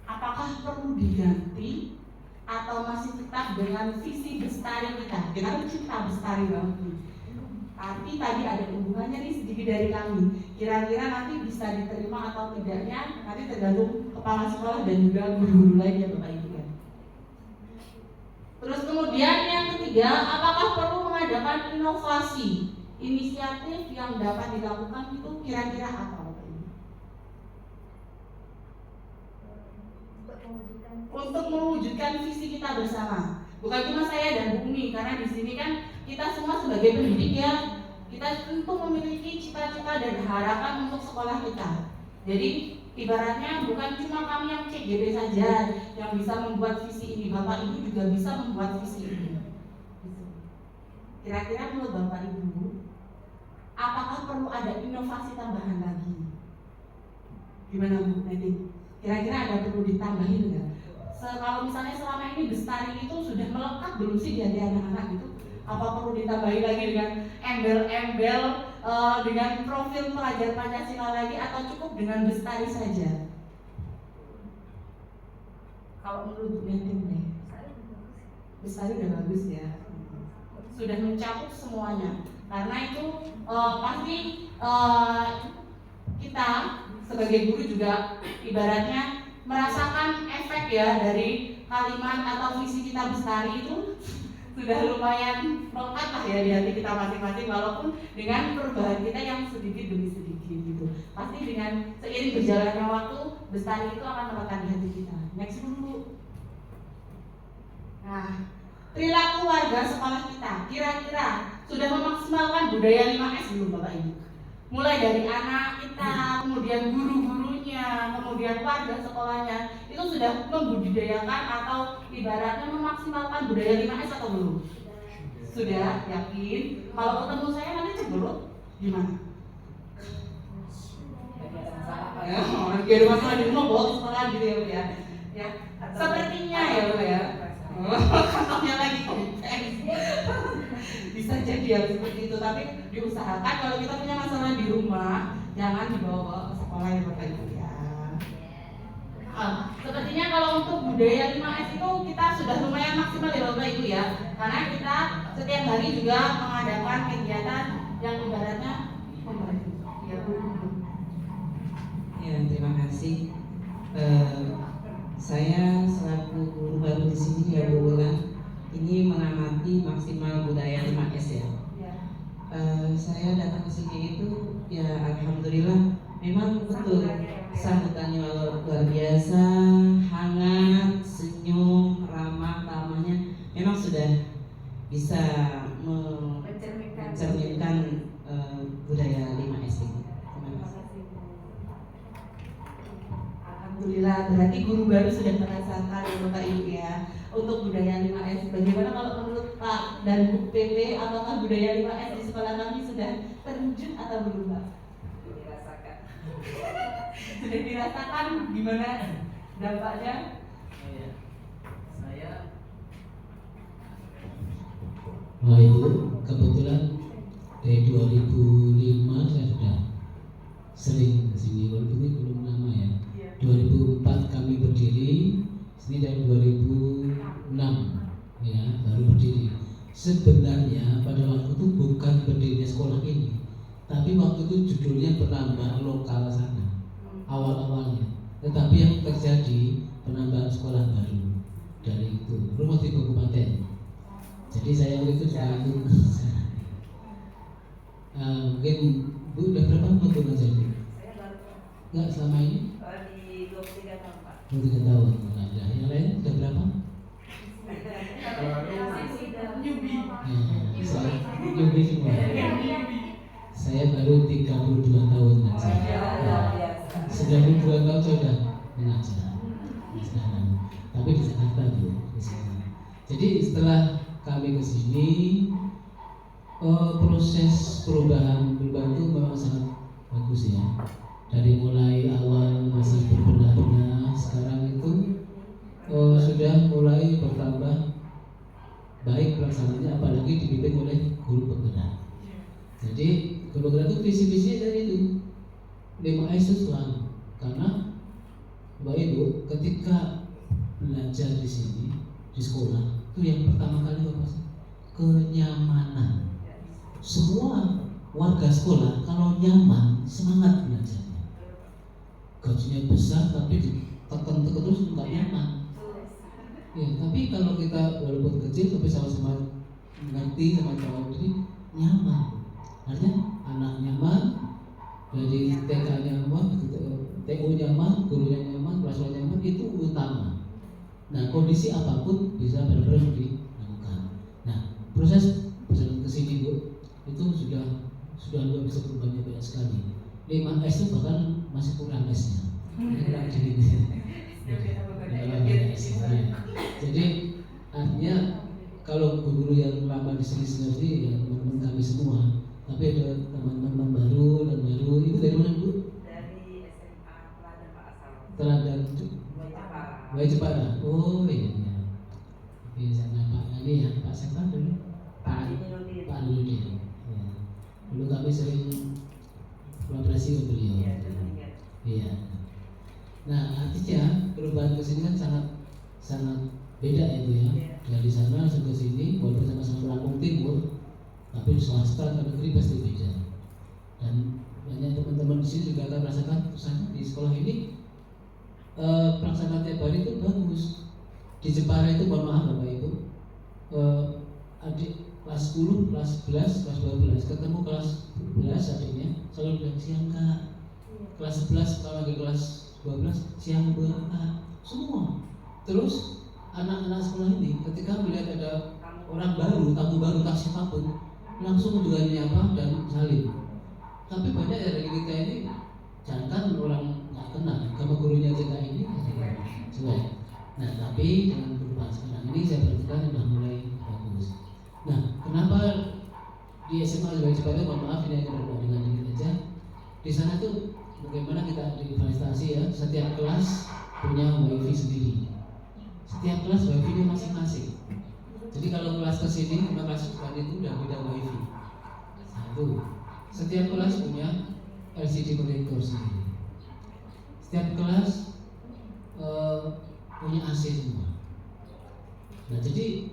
Apakah perlu diganti atau masih tetap dengan visi bestari kita? Kita kan cinta bestari banget nih. Tapi tadi ada hubungannya nih sedikit dari kami. Kira-kira nanti bisa diterima atau tidaknya nanti tergantung kepala sekolah dan juga guru-guru lain ya Bapak Ibu. Terus kemudian yang ketiga, apakah perlu mengadakan inovasi? Inisiatif yang dapat dilakukan itu kira-kira apa Bapak Ibu? Untuk mewujudkan visi kita bersama. Bukan cuma saya dan Bu Umi, karena di sini kan kita semua sebagai pendidik ya, kita tentu memiliki cita-cita dan harapan untuk sekolah kita. Jadi ibaratnya bukan cuma kami yang CGP saja yang bisa membuat visi ini, Bapak Ibu juga bisa membuat visi ini. Kira-kira menurut Bapak Ibu, apakah perlu ada inovasi tambahan lagi? Gimana Bu Neti? Kira-kira ada perlu ditambahin nggak? Kalau misalnya selama ini Bestari itu sudah melekat belum sih di hati anak-anak gitu? Apa perlu ditambahin lagi dengan embel-embel dengan profil pelajar Pancasila lagi, atau cukup dengan Bestari saja? Kalau menurut Bu Neti nih, Bestari udah bagus ya, sudah mencakup semuanya. Karena itu pasti kita sebagai guru juga ibaratnya merasakan efek ya dari kalimat atau visi kita Bestari itu sudah lumayan melekat lah ya di hati kita masing-masing, walaupun dengan perubahan kita yang sedikit demi sedikit gitu. Pasti dengan seiring berjalannya waktu, Bestari itu akan melekat di hati kita. Next dulu. Nah, perilaku warga sekolah kita kira-kira sudah memaksimalkan budaya 5S belum Bapak Ibu? Mulai dari anak kita, kemudian guru-gurunya, kemudian warga sekolahnya, itu sudah membudidayakan atau ibaratnya memaksimalkan budaya 5S atau belum? Sudah, yakin? Kalau ketemu saya nanti cemberut, gimana? Ya, orang kayak rumah sekolah di rumah bawa ke sekolah gitu ya Bu ya. Ya, sepertinya ya Bu ya. Katanya lagi bisa jadi ya seperti itu, tapi diusahakan kalau kita punya masalah di rumah jangan dibawa ke sekolah ya Bapak Ibu ya. Sepertinya kalau untuk budaya 5S itu kita sudah lumayan maksimal ya Bapak Ibu ya, karena kita setiap hari juga mengadakan kegiatan yang ibaratnya membantu ya Bu. Ya, terima kasih. Saya selaku guru baru di sini ya Bu Ulan, ini mengamati maksimal budaya 5S ya. Saya datang ke sini itu ya alhamdulillah memang betul sambutannya luar biasa, hangat, senyum, ramah tamahnya memang sudah bisa mencerminkan budaya 5S ini. Alhamdulillah, berarti guru baru sudah merasakan ya Bapak Ibu ya untuk budaya 5S. Bagaimana kalau menurut Pak dan Bu PP, apakah budaya 5S di sekolah kami sudah terwujud atau belum Pak? Dirasakan. Sudah dirasakan, gimana dampaknya? Saya Ibu, kebetulan dari 2005 saya sudah sering kesini, walaupun ini belum lama ya. 2004 kami berdiri, sini dari 2006 ya baru berdiri. Sebenarnya pada waktu itu bukan berdirinya sekolah ini, tapi waktu itu judulnya penambah lokal sana awal-awalnya. Tetapi yang terjadi penambahan sekolah baru dari itu rumah di kabupaten. Jadi saya waktu itu juga ikut. Mungkin Bu udah berapa tahun mengajar Bu? Saya baru Enggak selama ini? di 23 tahun Pak. 23 tahun. Nah, yang lain udah berapa? Saya newbie semua. Saya baru 32 tahun ngajar. 92 tahun saya sudah mengajar. Tapi di Jakarta Bu, di sini. Jadi setelah kami ke sini, proses perubahan itu memang sangat bagus ya. Dari mulai awal masih berbenah-benah, sekarang itu sudah mulai bertambah baik pelaksanaannya, apalagi dipimpin oleh guru penggerak. Jadi guru penggerak itu visi-visinya dari itu 5S itu selalu, karena Bapak Ibu ketika belajar di sini di sekolah itu yang pertama kali apa sih? Kenyamanan. Semua warga sekolah kalau nyaman semangat belajarnya. Gajinya besar tapi ditekan terus nggak nyaman. Ya, tapi kalau kita walaupun kecil tapi sama-sama mengerti sama-sama ini nyaman. Artinya anak nyaman, dari TK nyaman, TU nyaman, gurunya nyaman, pelajaran nyaman, itu utama. Nah, kondisi apapun bisa benar-benar Nah, proses berjalan ke sini Bu, itu sudah luar biasa perubahannya banyak sekali. 5S itu bahkan masih kurang S-nya. Kurang jadi Jadi artinya kalau guru yang lama di sini sendiri ya teman-teman kami semua, tapi ada teman-teman baru dan baru. Itu dari mana Bu? Dari SMA Teladan Pak Asal. Teladan Wai Jepara. Oh iya. Oke, sama Pak ini ya, Pak siapa dulu? Pak Nurudin. Ya. Dulu kami sering kolaborasi dengan beliau. Iya. Nah, artinya perubahan ke sini kan sangat beda ya Bu ya. Dari sana langsung ke sini, walaupun sama-sama Lampung Timur, tapi swasta dan negeri pasti beda. Dan banyak teman-teman di sini juga akan merasakan susahnya di sekolah ini. Pelaksanaan tiap hari itu bagus. Di Jepara itu mohon maaf Bapak Ibu, adik kelas 10, kelas 11, kelas 12 ketemu kelas 12 adiknya selalu bilang siang Kak. Kelas 11 kalau lagi kelas 12 siang Kak. Semua. Terus anak-anak sekolah ini ketika melihat ada orang baru, tamu baru, tak siapapun, langsung juga nyapa dan salim. Tapi banyak dari kita ini jangan orang nggak kenal, sama gurunya kita ini jelek. Nah, tapi dengan perubahan sekarang ini saya perhatikan sudah mulai bagus. Nah, kenapa di SMA Wai Jepara, mohon maaf ini hanya perbandingan dikit aja. Di sana tuh bagaimana kita difasilitasi ya, setiap kelas punya wifi sendiri. Setiap kelas wifi-nya masing-masing. Jadi kalau kelas kesini sama kelas depan itu udah beda wifi. Satu. Setiap kelas punya LCD proyektor sendiri. Setiap kelas punya AC semua. Nah, jadi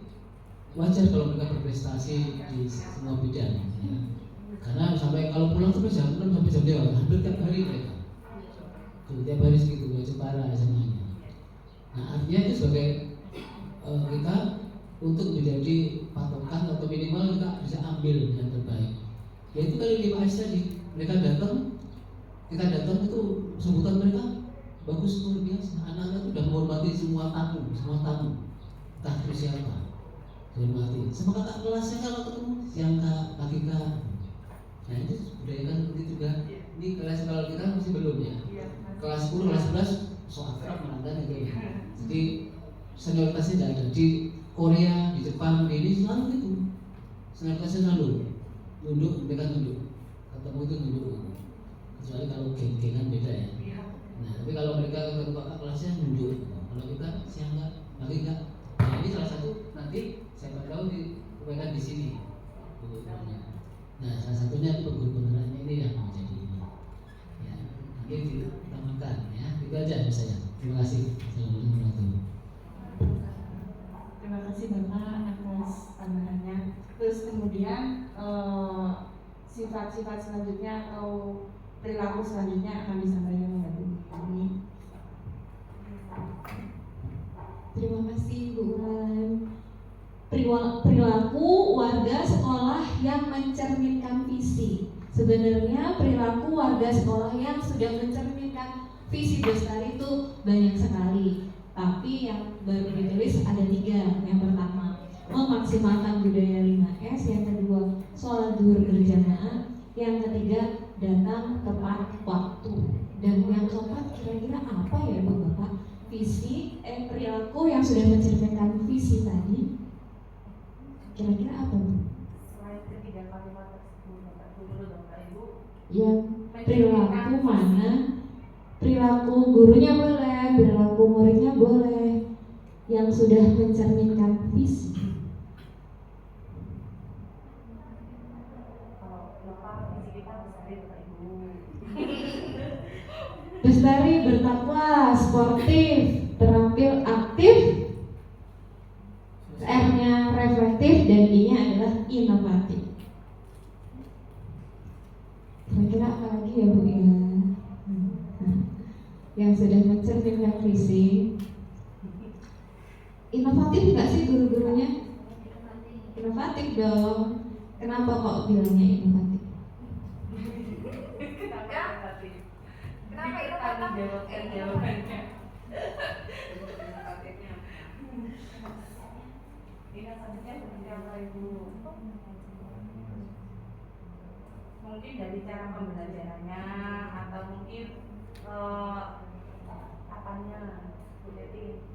wajar kalau mereka berprestasi di semua bidang ya. Karena sampai kalau pulang sampai jam 6 sampai jam 2 hampir tiap hari mereka. Tiap hari segitu Wai Jepara semuanya. Nah, artinya itu sebagai kita untuk menjadi patokan atau minimal kita bisa ambil yang terbaik. Yaitu kali 5S tadi, mereka datang, kita datang itu sambutan mereka bagus luar biasa. Anak-anak itu sudah menghormati semua tamu, entah itu siapa, dihormati. Sama kakak kelasnya kalau ketemu, siang Kak, pagi Kak. Nah itu budaya kan begitu juga. Ini kelas kalau kita masih belum ya. Kelas 10, kelas 11 so akrab menantang itu. Jadi senioritasnya tidak ada di Korea, di Jepang, di ini selalu gitu. Senioritasnya selalu nunduk, mereka nunduk. Ketemu itu nunduk. Kecuali kalau geng-gengan beda ya. Nah, tapi kalau mereka ketemu kakak kelasnya nunduk. Kalau kita siang Kak, pagi Kak. Nah ini salah satu nanti siapa tahu diuraikan di sini. Nah salah satunya guru benerannya ini yang menjadi ini. Ya, nanti ditambahkan ya. Itu aja dari saya. Terima kasih. Assalamualaikum warahmatullahi wabarakatuh. Terima kasih Bapak atas tambahannya. Terus kemudian sifat-sifat selanjutnya atau perilaku selanjutnya akan disampaikan oleh Bu Ani. Terima kasih Bu Ulan. Perilaku warga sekolah yang mencerminkan visi. Sebenarnya perilaku warga sekolah yang sudah mencerminkan visi Bestari itu banyak sekali. Tapi yang baru ditulis ada 3. Yang pertama, memaksimalkan budaya 5S. Yang kedua, sholat zuhur berjamaah. Yang ketiga, datang tepat waktu. Dan yang keempat, kira-kira apa ya Bu Bapak? Perilaku yang sudah mencerminkan visi tadi, kira-kira apa Bu? Selain ketiga kalimat tersebut, dulu dong Kak Ibu. Yang perilaku mana? Perilaku gurunya boleh, perilaku muridnya boleh, yang sudah mencerminkan visi. Kalau Bapak visi kita Bestari Kak Ibu. Bestari bertakwa, sportif, terampil, aktif, R-nya reflektif, dan I-nya adalah inovatif. Kira-kira apa lagi ya Bu ya? Yang sudah mencerminkan visi. Inovatif nggak sih guru-gurunya? Inovatif dong. Kenapa kok bilangnya inovatif? Kenapa inovatif? Jawabannya. Ini selanjutnya seperti apa Ibu? Mungkin dari cara pembelajarannya atau mungkin apanya, Bu Deti?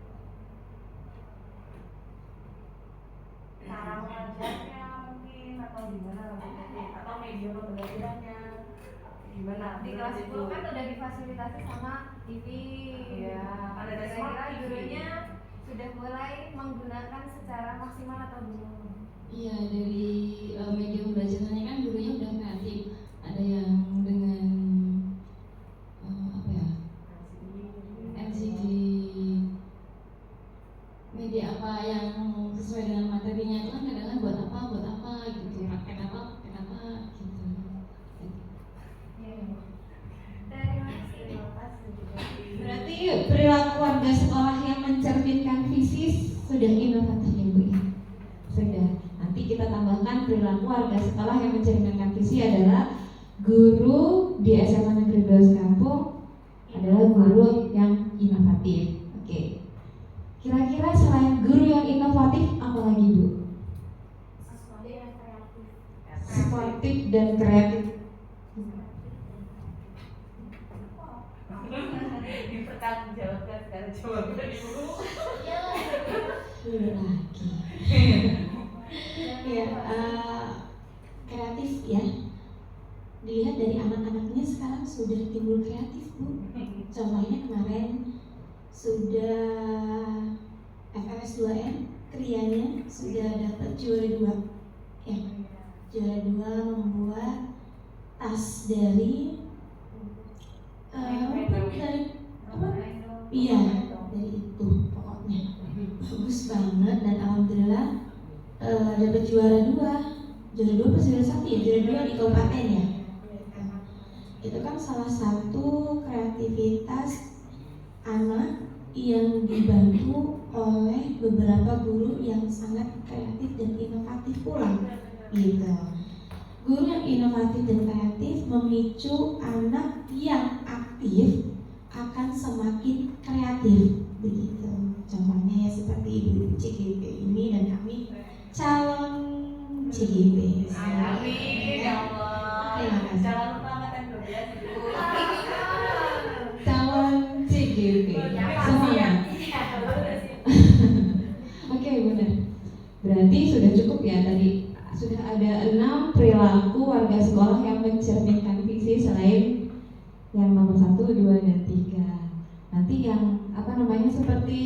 Cara mengajarnya mungkin atau gimana Bu Deti? Atau media pembelajarannya gimana? Di kelas 10 kan udah difasilitasi sama TV. Iya, ada Kira-kira TV. gurunya sudah mulai menggunakan secara maksimal atau belum? Iya, dari media pembelajarannya kan dulunya udah kreatif. Ada yang dengan apa ya, LCD, media apa yang sesuai dengan materinya itu kan kadang-kadang buat apa gitu, pakai apa gitu. Berarti perilaku warga sekolah yang mencerminkan visi sudah inovatif ya Bu ya? Sudah. Nanti kita tambahkan perilaku warga sekolah yang mencerminkan visi adalah guru di SMA Negeri 12 Kampung adalah guru yang inovatif. Oke. Kira-kira selain guru yang inovatif apa lagi Bu? Sesuatu yang kreatif. Sportif dan kreatif. Dipertanggungjawabkan secara jawaban Ibu. Dulu lagi. Ya, kreatif ya. Dilihat dari anak-anaknya sekarang sudah timbul kreatif Bu. Contohnya kemarin sudah FMS 2M krianya sudah dapat juara 2 ya. Juara 2 membuat tas dari iya, dari itu pokoknya bagus banget dan alhamdulillah dapat juara 2 pas juara 1 ya, juara 2 di kabupaten ya. Itu kan salah satu kreativitas anak yang dibantu oleh beberapa guru yang sangat kreatif dan inovatif pula gitu. Guru yang inovatif dan kreatif memicu anak yang aktif akan semakin kreatif begitu. Contohnya ya seperti ibu CGP ini dan kami calon CGP. Amin ya Allah. Terima kasih. Jangan lupa angkatan 12 Ibu. Calon CGP. Semangat. Oke, benar. Berarti sudah cukup ya tadi. Sudah ada 6 perilaku warga sekolah yang mencerminkan visi selain yang nomor 1, 2, dan 3. Nanti yang seperti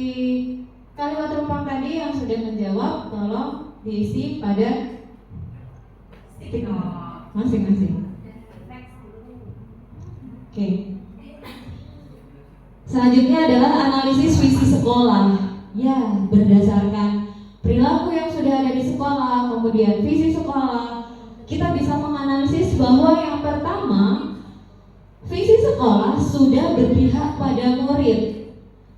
kalimat rumpang tadi yang sudah menjawab, tolong diisi pada titik masing-masing. Oke. Selanjutnya adalah analisis visi sekolah. Ya, berdasarkan perilaku yang sudah ada di sekolah, kemudian visi sekolah, kita bisa menganalisis bahwa yang pertama, visi sekolah sudah berpihak pada murid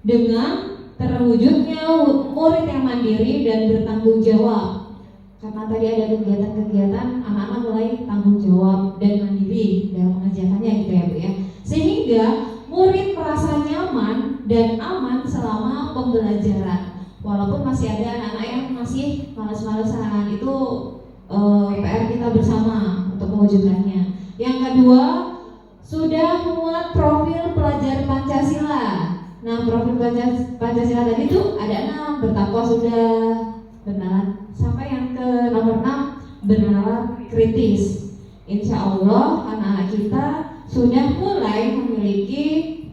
dengan terwujudnya murid yang mandiri dan bertanggung jawab. Karena tadi ada kegiatan-kegiatan, anak-anak mulai tanggung jawab dan mandiri dalam mengerjakannya gitu ya Bu ya. Sehingga murid merasa nyaman dan aman selama pembelajaran. Walaupun masih ada anak-anak yang masih malas-malasan, itu PR kita bersama untuk mewujudkannya. Yang kedua, sudah muat profil pelajar Pancasila. Nah, profil Pancasila tadi itu ada 6, bertakwa sudah, bernalar, sampai yang ke nomor 6, bernalar kritis. Insya Allah anak-anak kita sudah mulai memiliki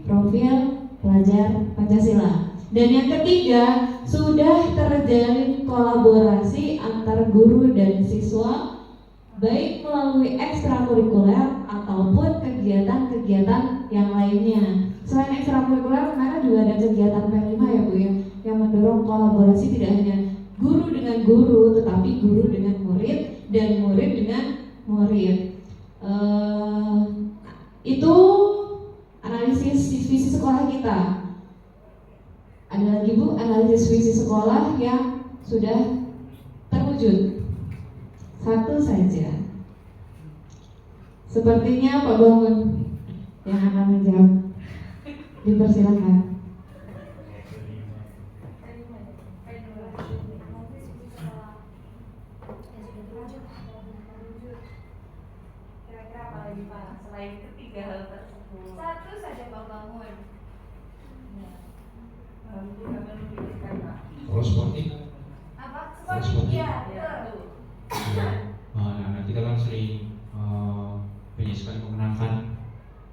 profil pelajar Pancasila. Dan yang ketiga, sudah terjalin kolaborasi antar guru dan siswa, baik melalui ekstrakurikuler ataupun kegiatan-kegiatan yang lainnya. Selain ekstrakurikuler, kemarin juga ada kegiatan P5 ya Bu ya, yang mendorong kolaborasi tidak hanya guru dengan guru, tetapi guru dengan murid dan murid dengan murid. Itu analisis visi sekolah kita. Ada lagi Bu, analisis visi sekolah yang sudah terwujud. Satu saja. Sepertinya Pak Bangun yang akan menjawab. Dipersilakan. baik ketiga hal tersebut. Satu saja Pak Bangun. Kalau sportif, Apa? Sportif ya. nah kita kan sering banyak sekali memenangkan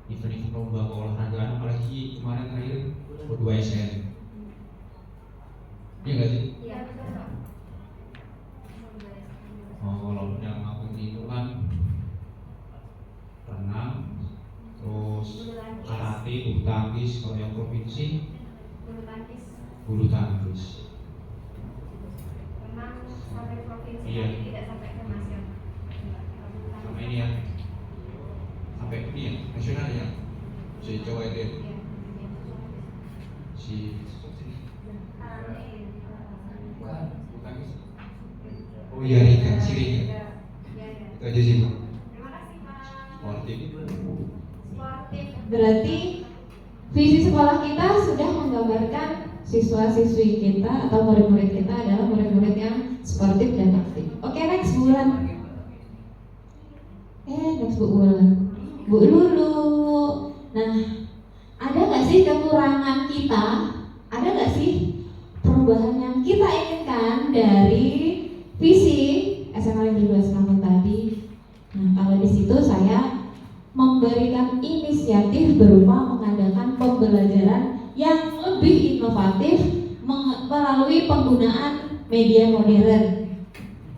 event-event lomba keolahragaan, apalagi kemarin terakhir U2SN. Iya nggak sih? Iya betul. Kalau yang aku itu kan renang, terus karate, bulu tangkis. Kalau yang provinsi bulu tangkis. Memang sampai provinsi Iya. tapi tidak sampai ke nasional. Sama ini ya, sampai ini ya, nasional ya, si Jawa itu ya, si bukan, oh iya Rika, si Rika, itu aja sih Pak. Terima kasih Pak. Sportif. Sportif. Berarti visi sekolah kita sudah menggambarkan siswa-siswi kita atau murid-murid kita adalah murid-murid yang sportif dan aktif. Oke, next Bu Ulan. Next Bu Ulan. Bu Lulu. Nah, ada nggak sih kekurangan kita? Ada nggak sih perubahan yang kita inginkan dari visi SMA Negeri 12 Kampung tadi? Nah, kalau di situ saya memberikan inisiatif berupa mengadakan pembelajaran yang lebih inovatif melalui penggunaan media modern.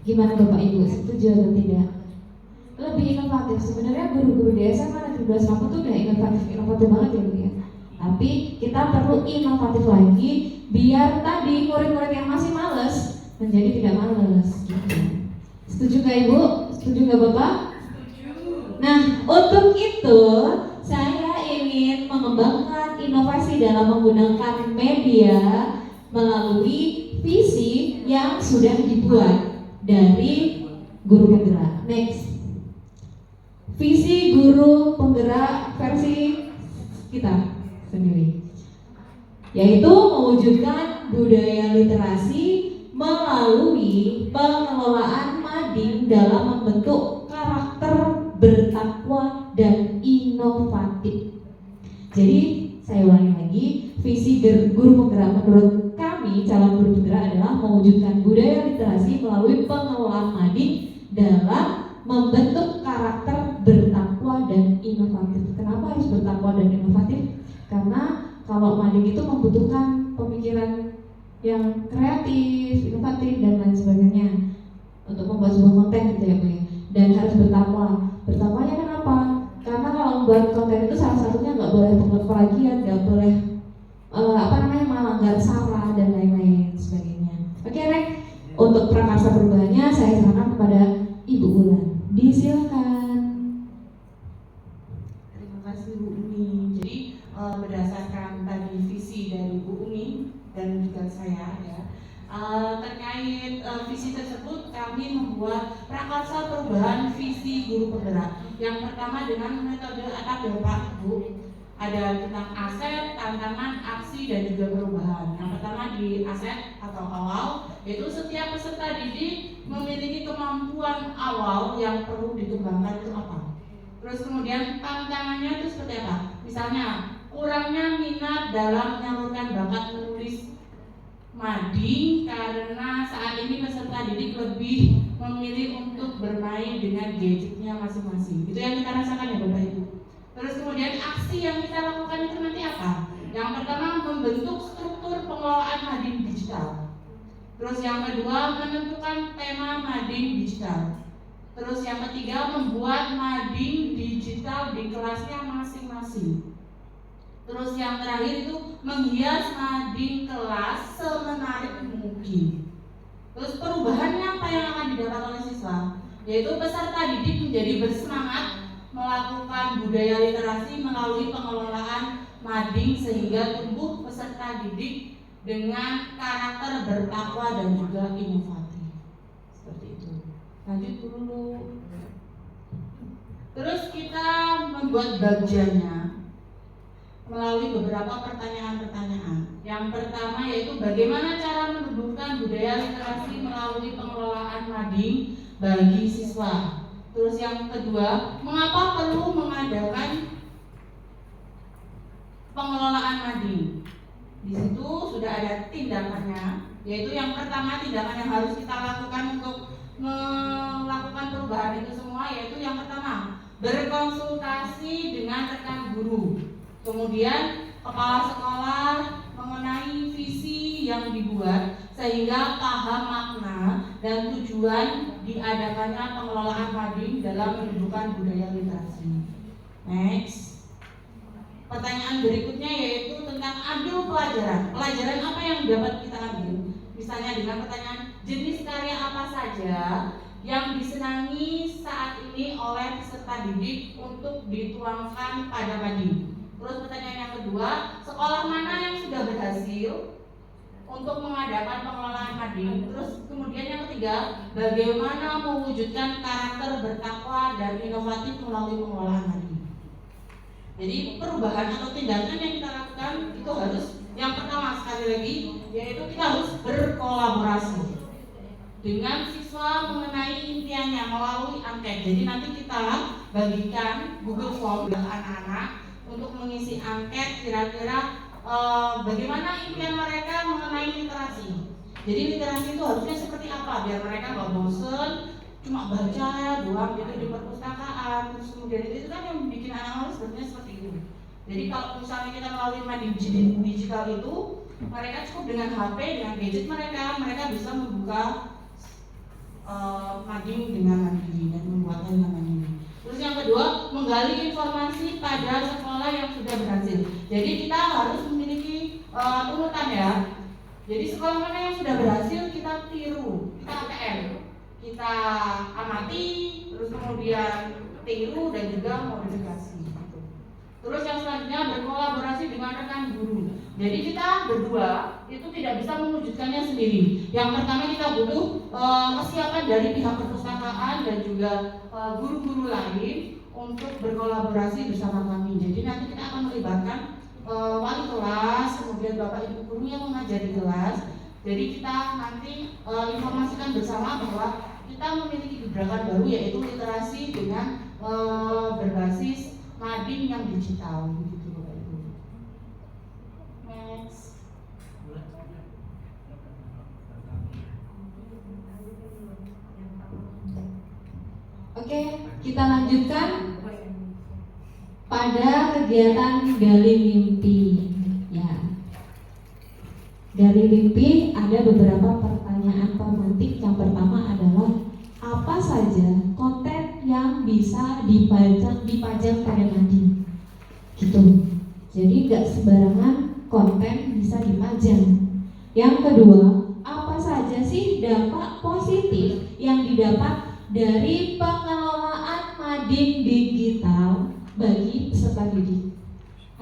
Gimana Bapak Ibu, setuju atau tidak? Lebih inovatif. Sebenarnya guru-guru di SMA Negeri 12 Kampung itu udah inovatif banget ya Bu ya. Tapi kita perlu inovatif lagi biar tadi murid-murid yang masih males menjadi tidak males. Gitu. Setuju nggak Ibu? Setuju nggak Bapak? Nah, untuk itu saya ingin mengembangkan inovasi dalam menggunakan media melalui visi yang sudah dibuat dari guru penggerak. Next, visi guru penggerak versi kita sendiri, yaitu mewujudkan budaya literasi melalui pengelolaan mading dalam membentuk karakter bertakwa dan inovatif. Jadi saya ulangi lagi, visi guru penggerak menurut kami calon guru penggerak adalah mewujudkan budaya literasi melalui pengelolaan mading dalam membentuk karakter bertakwa dan inovatif. Kenapa harus bertakwa dan inovatif? Karena kalau mading itu membutuhkan pemikiran yang kreatif, inovatif dan lain sebagainya untuk membuat sebuah konten gitu ya Bu ya. Dan harus bertakwa. Bertakwanya kenapa? Karena kalau membuat konten itu salah satunya nggak boleh plagiat, nggak boleh melanggar sara dan lain-lain sebagainya. Oke, next. Untuk prakarsa perubahannya saya serahkan kepada Ibu Ulan. Disilakan. Terima kasih Bu Umi. Jadi berdasarkan tadi visi dari Bu Umi dan juga saya ya, terkait visi tersebut kami membuat prakarsa perubahan visi guru penggerak. Yang pertama dengan metode atap dampak Bu. Ada tentang aset, tantangan, aksi dan juga perubahan. Yang pertama di aset atau awal, yaitu setiap peserta didik memiliki kemampuan awal yang perlu dikembangkan itu apa. Terus kemudian tantangannya itu seperti apa? Misalnya kurangnya minat dalam menyalurkan bakat menulis mading karena saat ini peserta didik lebih memilih untuk bermain dengan gadgetnya masing-masing. Itu yang kita rasakan ya Bapak Ibu. Terus kemudian aksi yang kita lakukan itu nanti apa? Yang pertama membentuk struktur pengelolaan mading digital. Terus yang kedua menentukan tema mading digital. Terus yang ketiga membuat mading digital di kelasnya masing-masing. Terus yang terakhir itu menghias mading kelas semenarik mungkin. Terus perubahannya apa yang akan didapat oleh siswa? Yaitu peserta didik menjadi bersemangat melakukan budaya literasi melalui pengelolaan mading sehingga tumbuh peserta didik dengan karakter bertakwa dan juga inovatif. Seperti itu. Lanjut dulu. Terus kita membuat bagiannya melalui beberapa pertanyaan-pertanyaan. Yang pertama yaitu bagaimana cara menumbuhkan budaya literasi melalui pengelolaan mading bagi siswa. Terus yang kedua, mengapa perlu mengadakan pengelolaan mading? Di situ sudah ada tindakannya, yaitu yang pertama tindakan yang harus kita lakukan untuk melakukan perubahan itu semua, yaitu yang pertama berkonsultasi dengan rekan guru, kemudian kepala sekolah mengenai visi yang dibuat sehingga paham makna dan tujuan diadakannya pengelolaan mading dalam menumbuhkan budaya literasi. Next. Pertanyaan berikutnya yaitu tentang ambil pelajaran. Pelajaran apa yang dapat kita ambil? Misalnya dengan pertanyaan jenis karya apa saja yang disenangi saat ini oleh peserta didik untuk dituangkan pada mading. Terus pertanyaan yang kedua, sekolah mana yang sudah berhasil untuk mengadakan pengelolaan mading? Terus kemudian yang ketiga, bagaimana mewujudkan karakter bertakwa dan inovatif melalui pengelolaan mading? Jadi perubahan atau tindakan yang kita lakukan itu harus, yang pertama sekali lagi, yaitu kita harus berkolaborasi dengan siswa mengenai impiannya melalui angket. Jadi nanti kita bagikan Google Form buat anak-anak untuk mengisi angket kira-kira bagaimana impian mereka mengenai literasi. Jadi literasi itu harusnya seperti apa biar mereka nggak bosen cuma baca doang gitu di perpustakaan. Terus kemudian itu kan yang bikin anak-anak sebenarnya seperti itu. Jadi kalau misalnya kita melalui mading digital itu, mereka cukup dengan HP, dengan gadget mereka bisa membuka mading dengan mandiri dan membuatnya dengan mandiri. Terus yang kedua, menggali informasi pada sekolah yang sudah berhasil. Jadi kita harus memiliki urutan ya. Jadi sekolah mana yang sudah berhasil kita tiru, kita ATM, kita amati, terus kemudian tiru dan juga modifikasi. Terus yang selanjutnya berkolaborasi dengan rekan guru. Jadi kita berdua itu tidak bisa mewujudkannya sendiri. Yang pertama kita butuh kesiapan dari pihak perpustakaan dan juga guru-guru lain untuk berkolaborasi bersama kami. Jadi nanti kita akan melibatkan wali kelas, kemudian bapak ibu guru yang mengajar di kelas. Jadi kita nanti informasikan bersama bahwa kita memiliki gebrakan baru, yaitu literasi dengan berbasis mading yang digital, begitu Bapak Ibu. Next. Oke, kita lanjutkan pada kegiatan gali mimpi. Ya, gali mimpi ada beberapa pertanyaan pemantik. Yang pertama adalah apa saja konten yang bisa dipajang pada mading, gitu. Jadi nggak sembarangan konten bisa dipajang. Yang kedua, apa saja sih dampak positif yang didapat dari pengelolaan mading digital bagi peserta didik?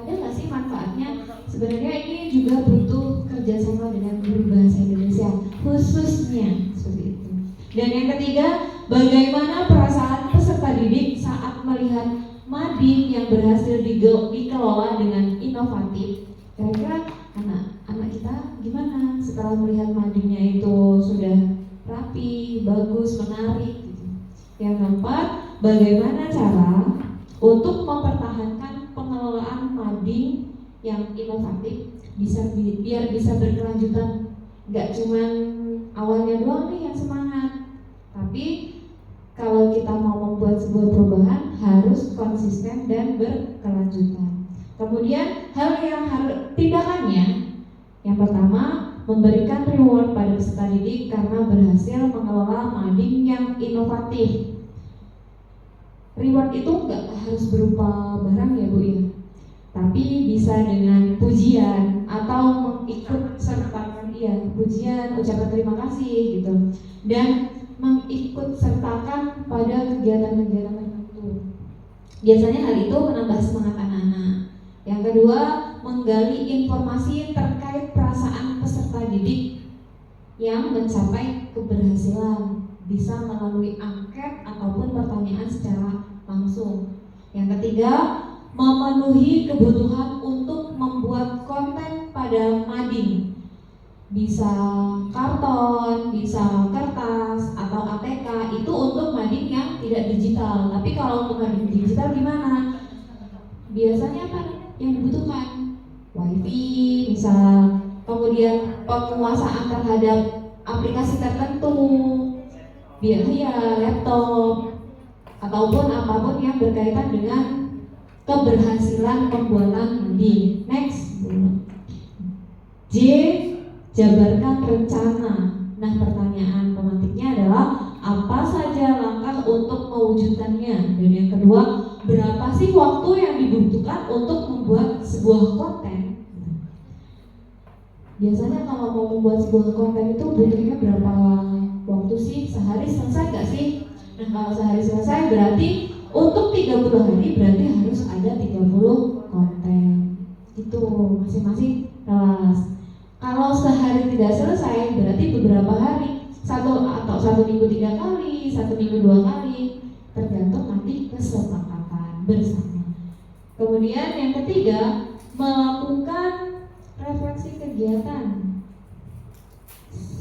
Ada nggak sih manfaatnya? Sebenarnya ini juga butuh kerjasama dengan guru bahasa Indonesia khususnya seperti itu. Dan yang ketiga, bagaimana perasaan peserta didik saat melihat mading yang berhasil dikelola dengan inovatif? Kira-kira anak kita gimana setelah melihat madingnya itu sudah rapi, bagus, menarik gitu. Yang keempat, bagaimana cara untuk mempertahankan pengelolaan mading yang inovatif biar bisa berkelanjutan, nggak cuman awalnya doang nih yang semangat, tapi kalau kita mau membuat sebuah perubahan harus konsisten dan berkelanjutan. Kemudian hal yang harus tindakannya, yang pertama memberikan reward pada peserta didik karena berhasil mengelola mading yang inovatif. Reward itu nggak harus berupa barang ya Bu ya, tapi bisa dengan pujian atau mengikut sertakan pujian, ucapan terima kasih gitu, dan mengikut sertakan pada kegiatan-kegiatan tertentu. Biasanya hal itu menambah semangat anak-anak. Yang kedua, menggali informasi terkait perasaan peserta didik yang mencapai keberhasilan, bisa melalui angket ataupun pertanyaan secara langsung. Yang ketiga, memenuhi kebutuhan untuk membuat konten pada mading, bisa karton, bisa kertas atau ATK, itu untuk mading yang yang tidak digital. Tapi kalau untuk yang digital gimana? Biasanya apa yang dibutuhkan? Wifi misal, kemudian penguasaan terhadap aplikasi tertentu, biaya laptop, ataupun apapun yang berkaitan dengan keberhasilan pembuatan mending. Next, J, jabarkan rencana. Nah, pertanyaan pemantiknya adalah apa saja langkah untuk mewujudkannya? Dan yang kedua, berapa sih waktu yang dibutuhkan untuk membuat sebuah konten? Biasanya kalau mau membuat sebuah konten itu butuhnya berapa waktu sih? Sehari selesai gak sih? Nah, kalau sehari selesai berarti untuk 30 hari berarti harus ada 30 konten. Itu masing-masing kelas. Kalau sehari tidak selesai berarti beberapa hari, satu minggu 3 kali, 1 minggu 2 kali, tergantung nanti kesepakatan bersama. Kemudian yang ketiga, melakukan refleksi kegiatan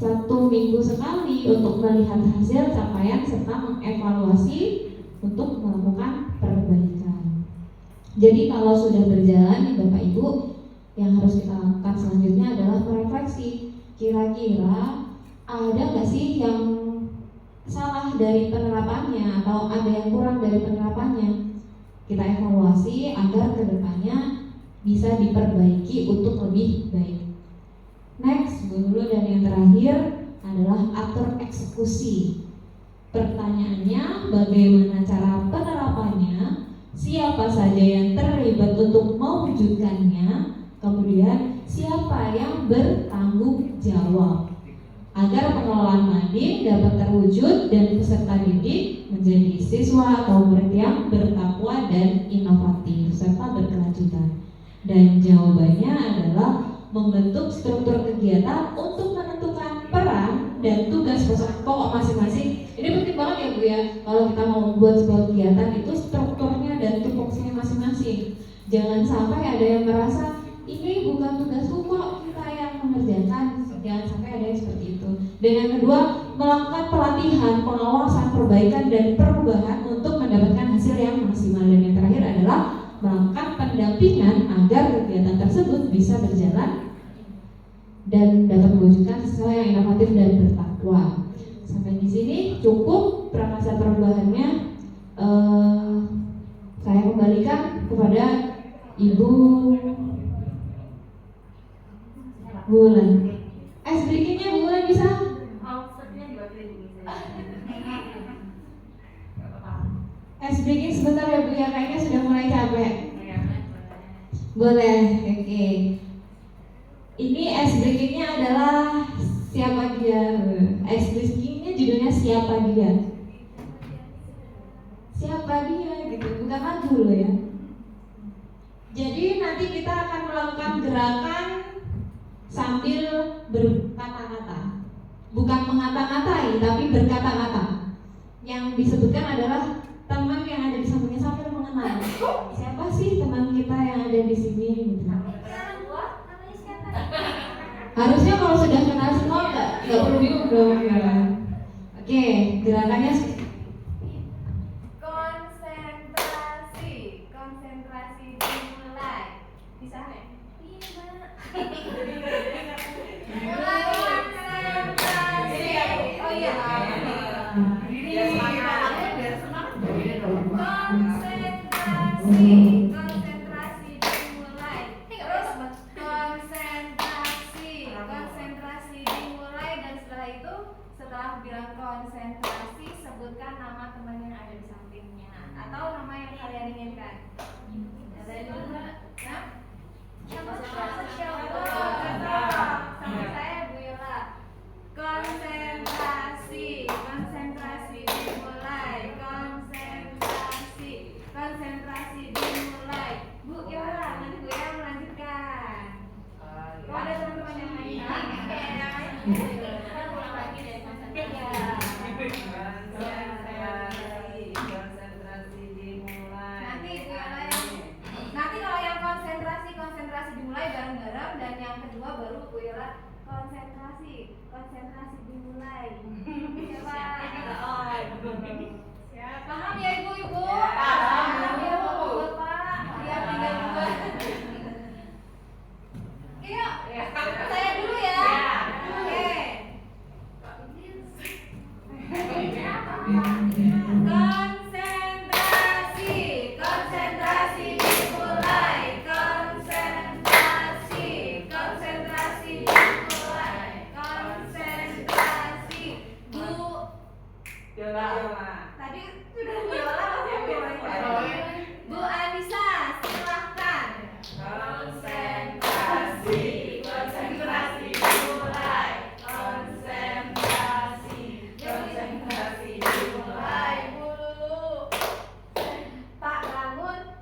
1 minggu sekali untuk melihat hasil capaian serta mengevaluasi untuk melakukan perbaikan. Jadi kalau sudah berjalan nih Bapak Ibu, yang harus kita lakukan selanjutnya adalah merefleksi. Kira-kira ada nggak sih yang salah dari penerapannya atau ada yang kurang dari penerapannya? Kita evaluasi agar kedepannya bisa diperbaiki untuk lebih baik. Next, dulu dan yang terakhir adalah atur eksekusi. Pertanyaannya, bagaimana cara penerapannya? Siapa saja yang terlibat untuk mewujudkannya? Kemudian siapa yang bertanggung jawab agar pengelolaan mading dapat terwujud dan peserta didik menjadi siswa atau murid yang bertakwa dan inovatif serta berkelanjutan. Dan jawabannya adalah membentuk struktur kegiatan untuk menentukan peran dan tugas pokok masing-masing. Ini penting banget ya Bu ya, kalau kita mau membuat sebuah kegiatan itu strukturnya dan tupoksinya masing-masing. Jangan sampai ada yang merasa ini bukan tugasku kok, kita yang mengerjakan. Jangan sampai ada yang seperti itu. Dan yang kedua, melakukan pelatihan, pengawasan, perbaikan dan perubahan untuk mendapatkan hasil yang maksimal. Dan yang terakhir adalah melakukan pendampingan agar kegiatan tersebut bisa berjalan dan dapat mewujudkan sesuatu yang inovatif dan bertakwa. Sampai di sini cukup prakarsa perubahannya. Saya kembalikan kepada Ibu Bulan. Breakingnya Bu Bulan bisa? Breaking sebentar ya Bu ya, kayaknya sudah mulai capek. Boleh, oke. Ini breakingnya adalah siapa dia? Breakingnya judulnya siapa dia? Siapa dia gitu, bukan lagu loh ya. Jadi nanti kita akan melakukan gerakan sambil berkata-kata, bukan mengata-ngatai tapi berkata-kata. Yang disebutkan adalah teman yang ada di sampingnya sambil mengenal siapa sih teman kita yang ada di sini gitu. Harusnya kalau sudah kenal semua nggak perlu bingung dong ya. Oke, gerakannya konsentrasi dimulai. Bisa nggak? Mulai konsentrasi. Oh iya. Konsentrasi dimulai. Terus konsentrasi dimulai, dan setelah itu setelah bilang konsentrasi sebutkan nama teman yang ada di sampingnya atau nama yang kalian inginkan. Dari dulu Mbak. Nah, siapa? Sama saya Bu Yola. Konsentrasi dimulai. Konsentrasi dimulai. Bu Yola, nanti Bu Yola melanjutkan. Kalau ada teman-teman yang lain, kita pulang lagi dari konsentrasi dimulai. Nanti kalau yang konsentrasi dimulai bareng-bareng, dan yang kedua baru Bu Yola konsentrasi dimulai. Siapa? Siap. Paham ya ibu-ibu? Paham. Ya bapak-bapak. Ya tinggal dua. Yuk, saya dulu ya. Oke. Konsentrasi dimulai. Konsentrasi dimulai. Konsentrasi. Yola. Tadi sudah Viola Bu Anissa, silahkan. Konsentrasi dimulai. Konsentrasi dimulai. Bu Lulu. Pak bangun.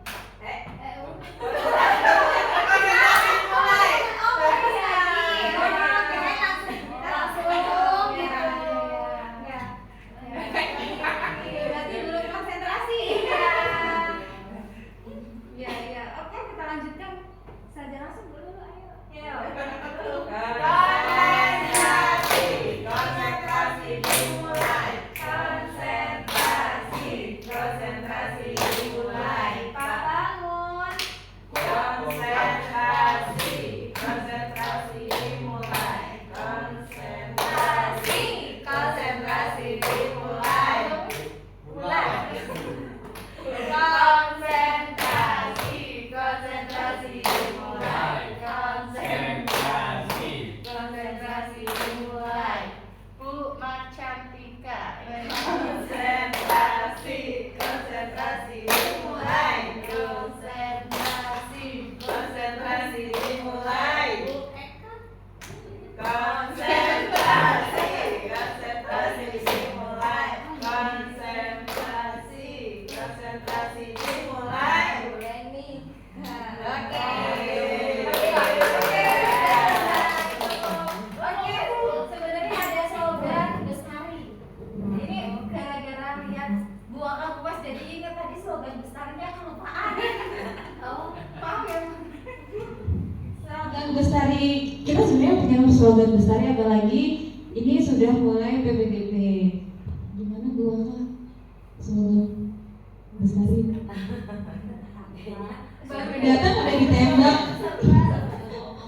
Berarti belum konsentrasi. Ya, oke kita lanjutkan saja langsung dulu, ayo. Konsentrasi dimulai. Konsentrasi dimulai. Pak bangun. Konsentrasi dimulai. Konsentrasi dimulai. Mulai. Konsentrasi dimulai. Konsentrasi dimulai. Bu Marcantika. Konsentrasi dimulai. Konsentrasi dimulai. Bu Eka. Konsentrasi dimulai. Konsentrasi dimulai. Bu Leni. Oke, sebenarnya ada slogan Bestari. Ini gara-gara lihat Bu Angka Puas jadi ingat tadi slogan Bestarinya kelupaan. Oh, paham ya? Slogan Bestari, kita sebenarnya punya slogan Bestari, apalagi ini sudah mulai PPDB. Gimana Bu Angka? Slogan Bestari? Baru datang udah ditembak.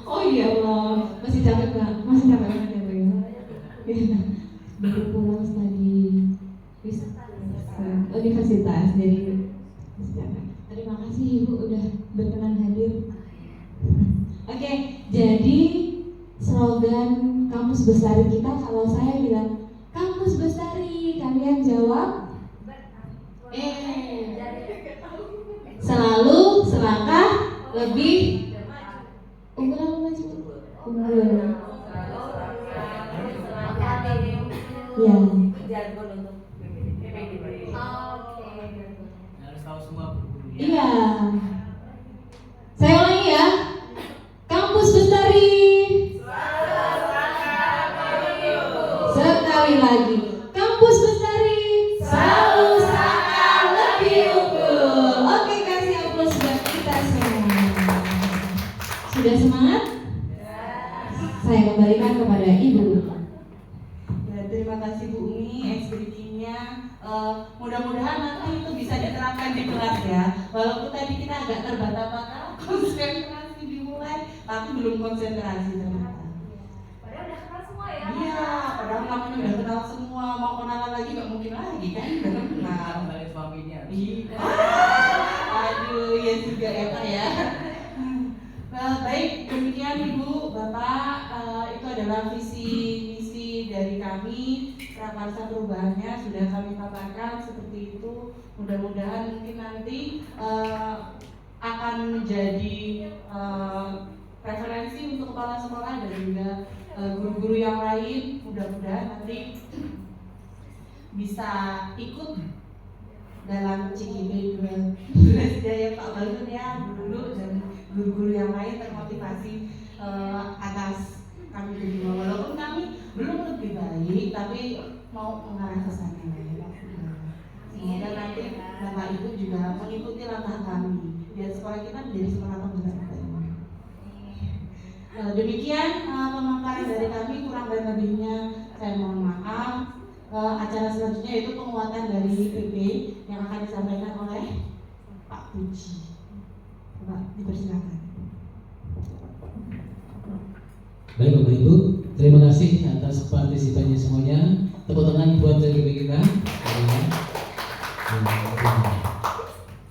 Oh iya Allah, masih capek banget ya Bu ya. Baru pulang studi universitas, jadi masih capek. Terima kasih Ibu udah berkenan hadir. Oke, jadi slogan Kampus Bestari kita, kalau saya bilang Kampus Bestari, kalian jawab selalu selangkah lebih unggul apa maju? Unggul. Ya. Harus tahu semua guru. Iya. Saya ulangi ya. Kampus Bestari. Sekali lagi. Kampus Bestari. Selalu selangkah lebih unggul. Oke, kasih aplaus buat kita semua. Sudah semangat? Saya kembalikan kepada Ibu. Ya, terima kasih Bu Umi, ekspresinya. Mudah-mudahan nanti itu bisa diterapkan di kelas ya. Walaupun tadi kita agak terbata-bata, konsentrasi dimulai, tapi belum konsentrasi ternyata. Padahal udah kenal semua ya. Iya, padahal namanya udah kenal semua, mau kenalan lagi nggak mungkin lagi kan? Udah kenal. Kembali suaminya. Iya. Aduh, ya juga ya Pak ya. Baik, demikian Ibu, Bapak, itu adalah visi misi dari kami. Prakarsa perubahannya sudah kami paparkan seperti itu. Mudah-mudahan mungkin nanti akan menjadi referensi untuk kepala sekolah dan juga guru-guru yang lain. Mudah-mudahan nanti bisa ikut dalam CGP 12 ya Pak Balun ya, dulu dan guru-guru yang lain termotivasi atas kami berdua. Walaupun kami belum lebih baik, tapi mau mengarah ke sana ya. Semoga nanti Bapak Ibu juga mengikuti langkah kami biar sekolah kita menjadi sekolah pembelajaran. Demikian pemaparan dari kami, kurang dan lebihnya saya mohon maaf. acara selanjutnya yaitu penguatan dari PP yang akan disampaikan oleh Pak Puji. Pak, dipersilakan. Baik Bapak Ibu, terima kasih atas partisipannya semuanya. Tepuk tangan buat CGP kita.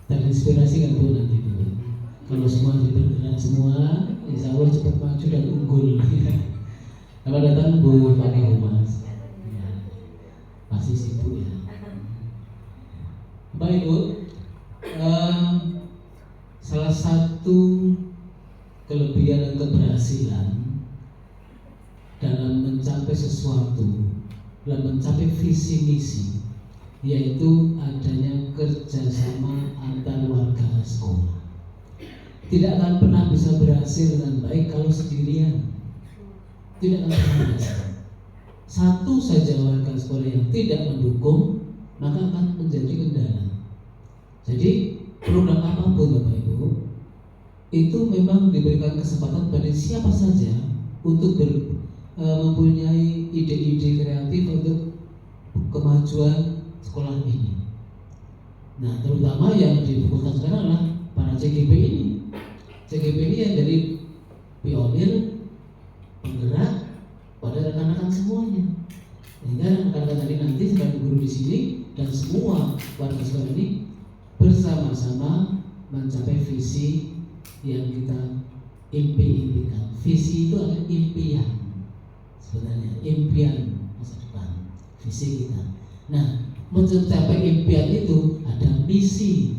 Terinspirasi kan Bu nanti Bu. Kalau semua bergerak semua, insya Allah cepat maju dan unggul. Selamat datang Bu Fani Humas. Ya, pasti sibuk ya. Bapak Ibu, salah satu kelebihan dan keberhasilan dalam mencapai sesuatu, dalam mencapai visi misi, yaitu adanya kerjasama antar warga sekolah. Tidak akan pernah bisa berhasil dengan baik kalau sendirian. Tidak akan pernah berhasil. Satu saja warga sekolah yang tidak mendukung, maka akan menjadi kendala. Jadi program apapun Bapak Ibu, itu memang diberikan kesempatan pada siapa saja untuk mempunyai ide-ide kreatif untuk kemajuan sekolah ini. Nah, terutama yang difokuskan sekarang adalah para CGP ini. CGP ini yang jadi pionir, penggerak pada rekan-rekan semuanya. Sehingga rekan-rekan tadi nanti sebagai guru di sini dan semua warga sekolah ini bersama-sama mencapai visi yang kita impikan. Visi itu adalah impian. Sebenarnya impian masa depan, visi kita. Nah, mencapai impian itu ada misi.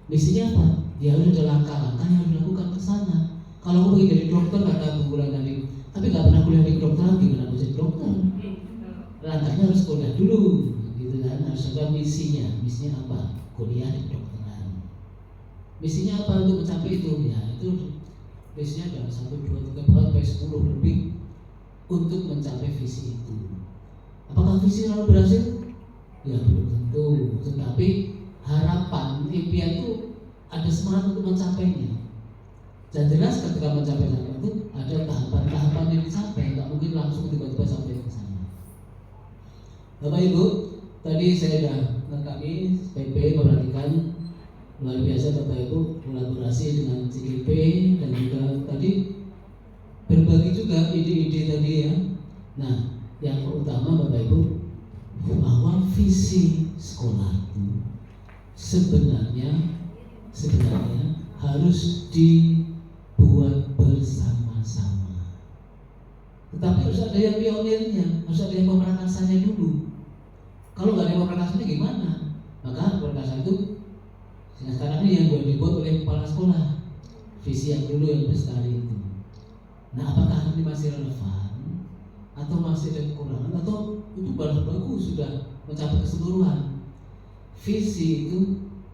Misinya apa? Ya harus ada langkah-langkah yang harus dilakukan ke sana. Kalau aku ingin jadi dokter kata Bu Bulan tadi, tapi nggak pernah kuliah di kedokteran, gimana mau jadi dokter? Langkahnya harus kuliah dulu, gitu kan? Harus ada misinya. Misinya apa? Kuliah di kedokteran. Misinya apa untuk mencapai itu? Ya itu misinya ada 1, 2, 3, 4, sampai 10 lebih untuk mencapai visi itu. Apakah visi lalu berhasil? Ya belum tentu, tetapi harapan, impian itu ada semangat untuk mencapainya. Dan jelas ketika mencapai itu ada tahapan-tahapan yang dicapai, nggak mungkin langsung tiba-tiba sampai ke sana. Bapak Ibu, tadi saya sudah kami PP memperhatikan luar biasa Bapak Ibu kolaborasi dengan CGP dan juga tadi berbagi juga ide-ide tadi ya. Nah, yang utama Bapak Ibu bahwa visi sekolah itu sebenarnya harus dibuat bersama-sama. Tetapi harus ada yang pionirnya, harus ada yang pemrakasannya dulu. Kalau nggak ada yang pemrakasannya gimana? Maka pemrakasan itu sekarang ini yang dibuat oleh kepala sekolah. Visi yang dulu yang bestari itu. Nah, apakah ini masih relevan atau masih ada kekurangan atau itu bagus sudah mencapai keseluruhan? Visi itu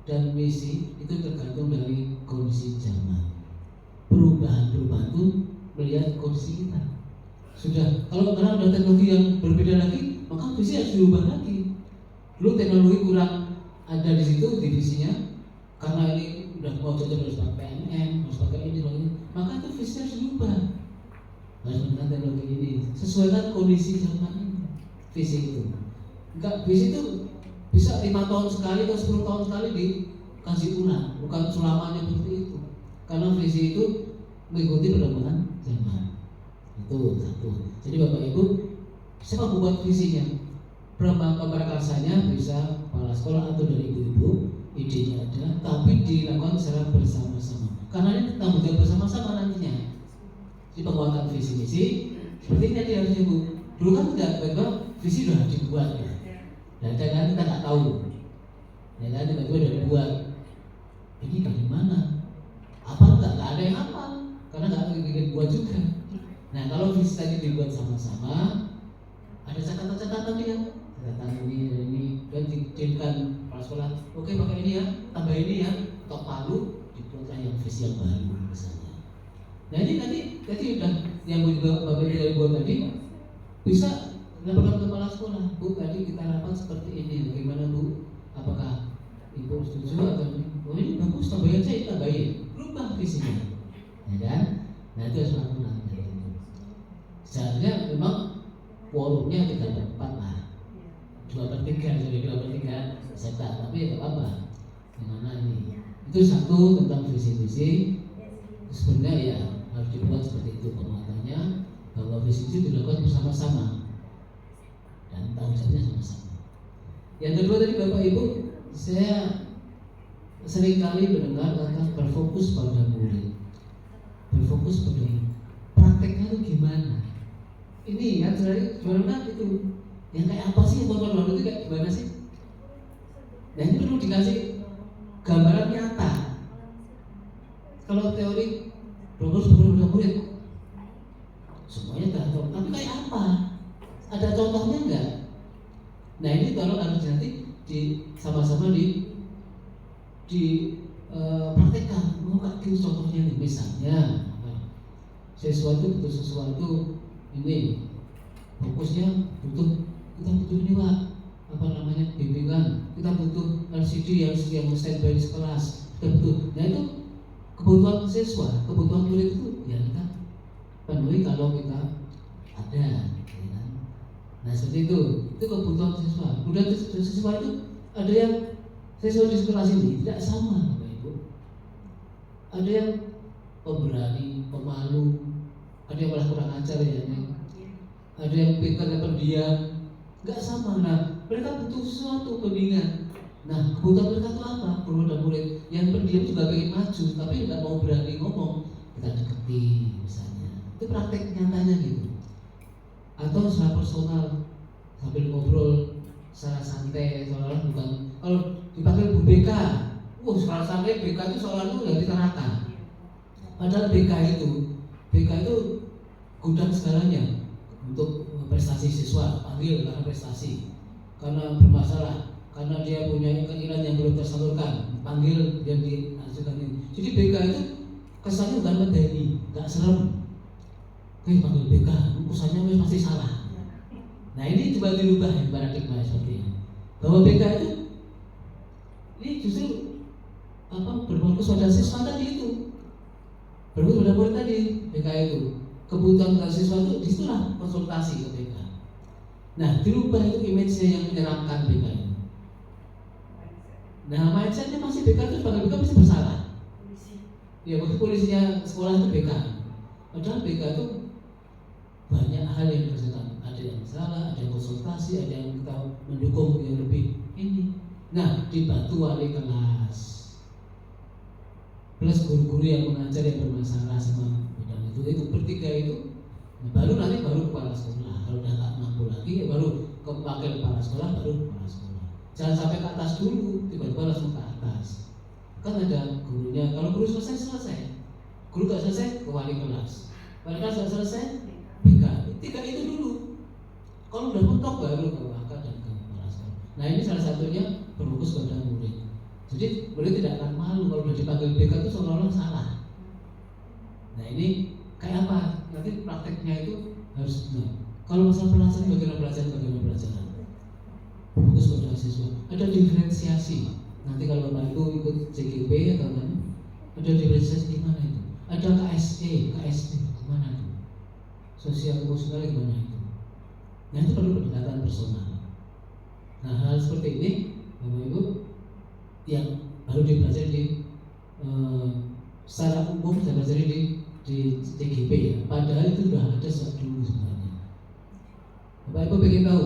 dan misi itu tergantung dari kondisi zaman. Perubahan itu melihat kondisi kita. Sudah, kalau sekarang ada teknologi yang berbeda lagi, maka visi harus diubah lagi. Dulu teknologi kurang ada di situ divisinya, karena ini udah mau cocok harus pakai PNM, harus pakai ini, maka itu visi harus diubah. Harus menggunakan teknologi ini, sesuaikan kondisi zaman ini. Visi itu, enggak visi itu bisa 5 tahun sekali atau 10 tahun sekali dikasih ulang, bukan selamanya seperti itu. Karena visi itu mengikuti perkembangan zaman. Itu satu. Jadi Bapak Ibu, siapa membuat visinya? Pemrakasannya bisa kepala sekolah atau dari ibu-ibu, idenya ada, tapi dilakukan secara bersama-sama. Karena ini tanggung jawab bersama-sama nantinya. Di penguatan visi misi, seperti tadi harus ibu. Dulu kan tidak, visi sudah dibuat ya. Dan kadang kita nggak tahu, ya kan tiba-tiba udah dibuat. Ini dari mana? Apa nggak ada yang hafal, karena nggak dibuat juga. Nah kalau visi tadi dibuat sama-sama, ada catatan-catatan ya, catatan ini dan dijadikan kepala sekolah. Oke pakai ini ya, tambah ini ya, tok palu dibuatlah yang visi yang baru misalnya. Nah ini tadi udah yang Bapak Ibu buat tadi bisa dilaporkan kepala sekolah. Bu tadi kita rapat seperti ini, bagaimana Bu? Apakah Ibu setuju atau ini bagus tambahin saya tambahin, berubah visinya, ya kan? Nah itu harus lakukan. Seharusnya memang forumnya 3/4 lah. 2/3, jadi 2/3 setan, tapi ya nggak apa-apa. Yang mana ini? Itu satu tentang visi-visi. Sebenarnya ya harus dibuat seperti itu penguatannya, bahwa visi itu dilakukan bersama-sama dan tanggung jawabnya sama-sama. Yang kedua tadi Bapak Ibu, saya seringkali mendengar kata berfokus pada murid, berfokus pada murid. Prakteknya itu gimana? Ini kan sebenarnya itu yang kayak apa sih bapak itu kayak gimana sih? Nah ini perlu dikasih gambaran nyata. Kalau teori fokus pada murid, semuanya tahu, tapi kayak apa? Ada contohnya enggak? Nah ini kalau harus nanti sama-sama praktekkan. Mau kasih contohnya nih, misalnya sesuatu butuh sesuatu ini fokusnya kita butuh ini Pak, apa namanya, bimbingan, kita butuh LCD yang standby di kelas, kita butuh. Nah itu kebutuhan siswa, kebutuhan murid itu ya kita penuhi kalau kita ada, ya kan? Nah seperti itu kebutuhan siswa. Kemudian siswa itu ada yang siswa di kelas ini tidak sama Bapak Ibu. Ada yang pemberani, pemalu, ada yang malah kurang ajar ya, ada yang pintar dan pendiam, nggak sama. Nah mereka butuh sesuatu pembinaan. Nah kebutuhan mereka itu apa? Guru dan murid yang pendiam juga pengen maju tapi nggak mau berani ngomong, kita deketi misalnya. Itu praktek nyatanya gitu. Atau secara personal sambil ngobrol secara santai, seolah-olah bukan kalau dipanggil Bu BK, secara santai BK itu seolah-olah itu dari neraka. Padahal BK itu gudang segalanya untuk prestasi siswa, panggil karena prestasi, karena bermasalah, karena dia punya keinginan yang belum tersalurkan, panggil dia diajukan ini. Jadi BK itu kesannya bukan medeni, nggak serem. Panggil BK, kesannya pasti salah. Nah ini coba dirubah ya paradigma seperti ini, bahwa BK itu ini justru berfokus pada siswa tadi itu. Berfokus pada murid tadi, BK itu kebutuhan siswa itu disitulah konsultasi ke BK. Nah dirubah itu image-nya yang menyeramkan BK itu. Nah mindset-nya masih BK itu sebagai BK masih bersalah. Ya waktu polisinya sekolah itu BK. Padahal BK itu banyak hal yang dikerjakan. Ada yang salah, ada yang konsultasi, ada yang kita mendukung yang lebih ini. Nah dibantu wali kelas plus guru-guru yang mengajar yang bermasalah sama bidang itu bertiga itu, baru kepala sekolah. Kalau udah tak mampu lagi ya baru ke wakil kepala sekolah, baru kepala sekolah. Jangan sampai ke atas dulu, tiba-tiba langsung ke atas. Kan ada gurunya, kalau guru selesai, guru gak selesai ke wali kelas, wali kelas gak selesai BK. Tiga itu dulu. Kalau udah mentok baru ke wakil dan ke kepala sekolah. Nah ini salah satunya berfokus pada murid. Jadi murid tidak akan malu kalau udah dipanggil BK itu seolah-olah salah. Nah ini kayak apa? Nanti prakteknya itu harus benar. Kalau masalah pelajaran, bagaimana pelajaran? Fokus pada siswa. Ada diferensiasi. Nanti kalau Bapak Ibu ikut CGP atau apa, ada diferensiasi di mana itu? Ada KSD gimana itu? Sosial emosional gimana itu? Nah itu perlu pendekatan personal. Nah hal seperti ini Bapak Ibu yang baru dipelajari secara umum, saya pelajari di TGP ya. Padahal itu sudah ada sejak dulu sebenarnya. Bapak Ibu ingin tahu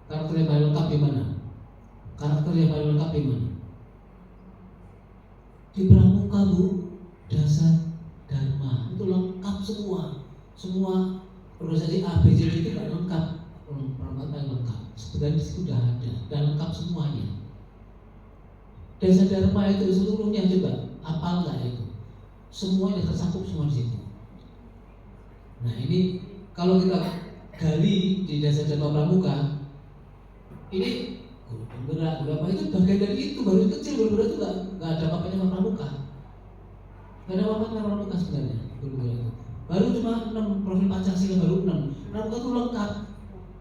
karakter yang paling lengkap di mana? Karakter yang paling lengkap di mana? Di Pramuka Bu, dasar Dharma itu lengkap semua organisasi ABCD itu tidak lengkap, paling lengkap. Sebenarnya itu sudah ada dan lengkap semuanya. Dasar Dharma itu seluruhnya coba apal nggak itu? Semuanya tercakup semua di situ. Nah ini kalau kita gali di dasar Dharma Pramuka, ini guru penggerak berapa itu bagian dari itu, baru kecil, baru itu nggak ada apa-apanya Pramuka, nggak ada apa-apa Pramuka sebenarnya guru itu. Baru cuma 6 profil Pancasila, baru 6. Pramuka itu lengkap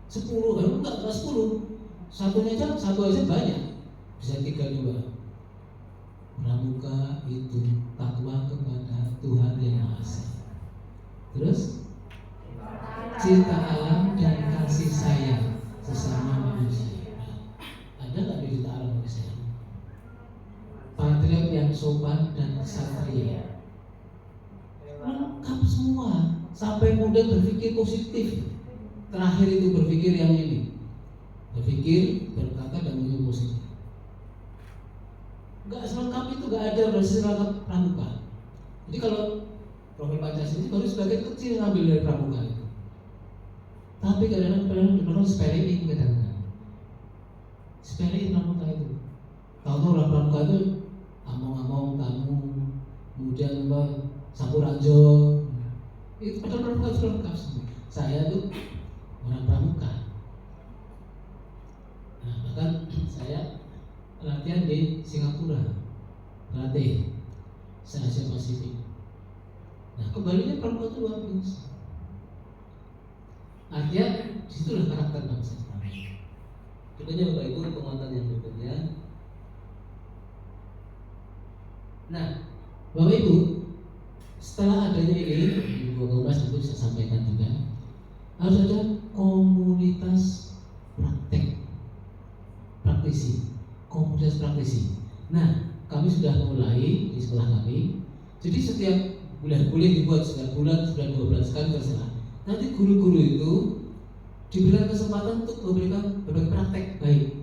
10, baru enggak 10. Satu aja banyak, bisa 3 juga. Pramuka itu takwa kepada Tuhan Yang Maha Esa. Terus cinta alam dan kasih sayang sesama manusia. sampai kemudian berpikir positif. Terakhir itu berpikir yang ini, berpikir, berkata dan berpikir positif. Enggak selengkap itu, enggak ada proses selengkap pramuka. Jadi kalau profil Pancasila itu baru sebagian kecil ngambil dari pramuka itu. Tapi kadang-kadang benar-benar sepelein kadang-kadang. Sepelein pramuka itu. Tahu-tahu lah pramuka itu among-among kamu, kemudian apa Sampurajo. Itu padahal pramuka itu lengkap semua. Saya tuh orang pramuka. Nah, bahkan saya latihan di Singapura, latih se-Asia Pasifik. Nah, kembalinya pramuka itu luar biasa. Artinya disitulah karakter bangsa kita. Berikutnya Bapak Ibu, penguatan yang berikutnya. Nah, Bapak Ibu, setelah adanya ini, Ibu Komnas itu saya sampaikan juga, harus ada komunitas praktisi, komunitas praktisi. Nah, kami sudah mulai di sekolah kami. Jadi setiap bulan kuliah dibuat setiap bulan 2 bulan sekali terserah. Nanti guru-guru itu diberikan kesempatan untuk memberikan berbagai praktek baik.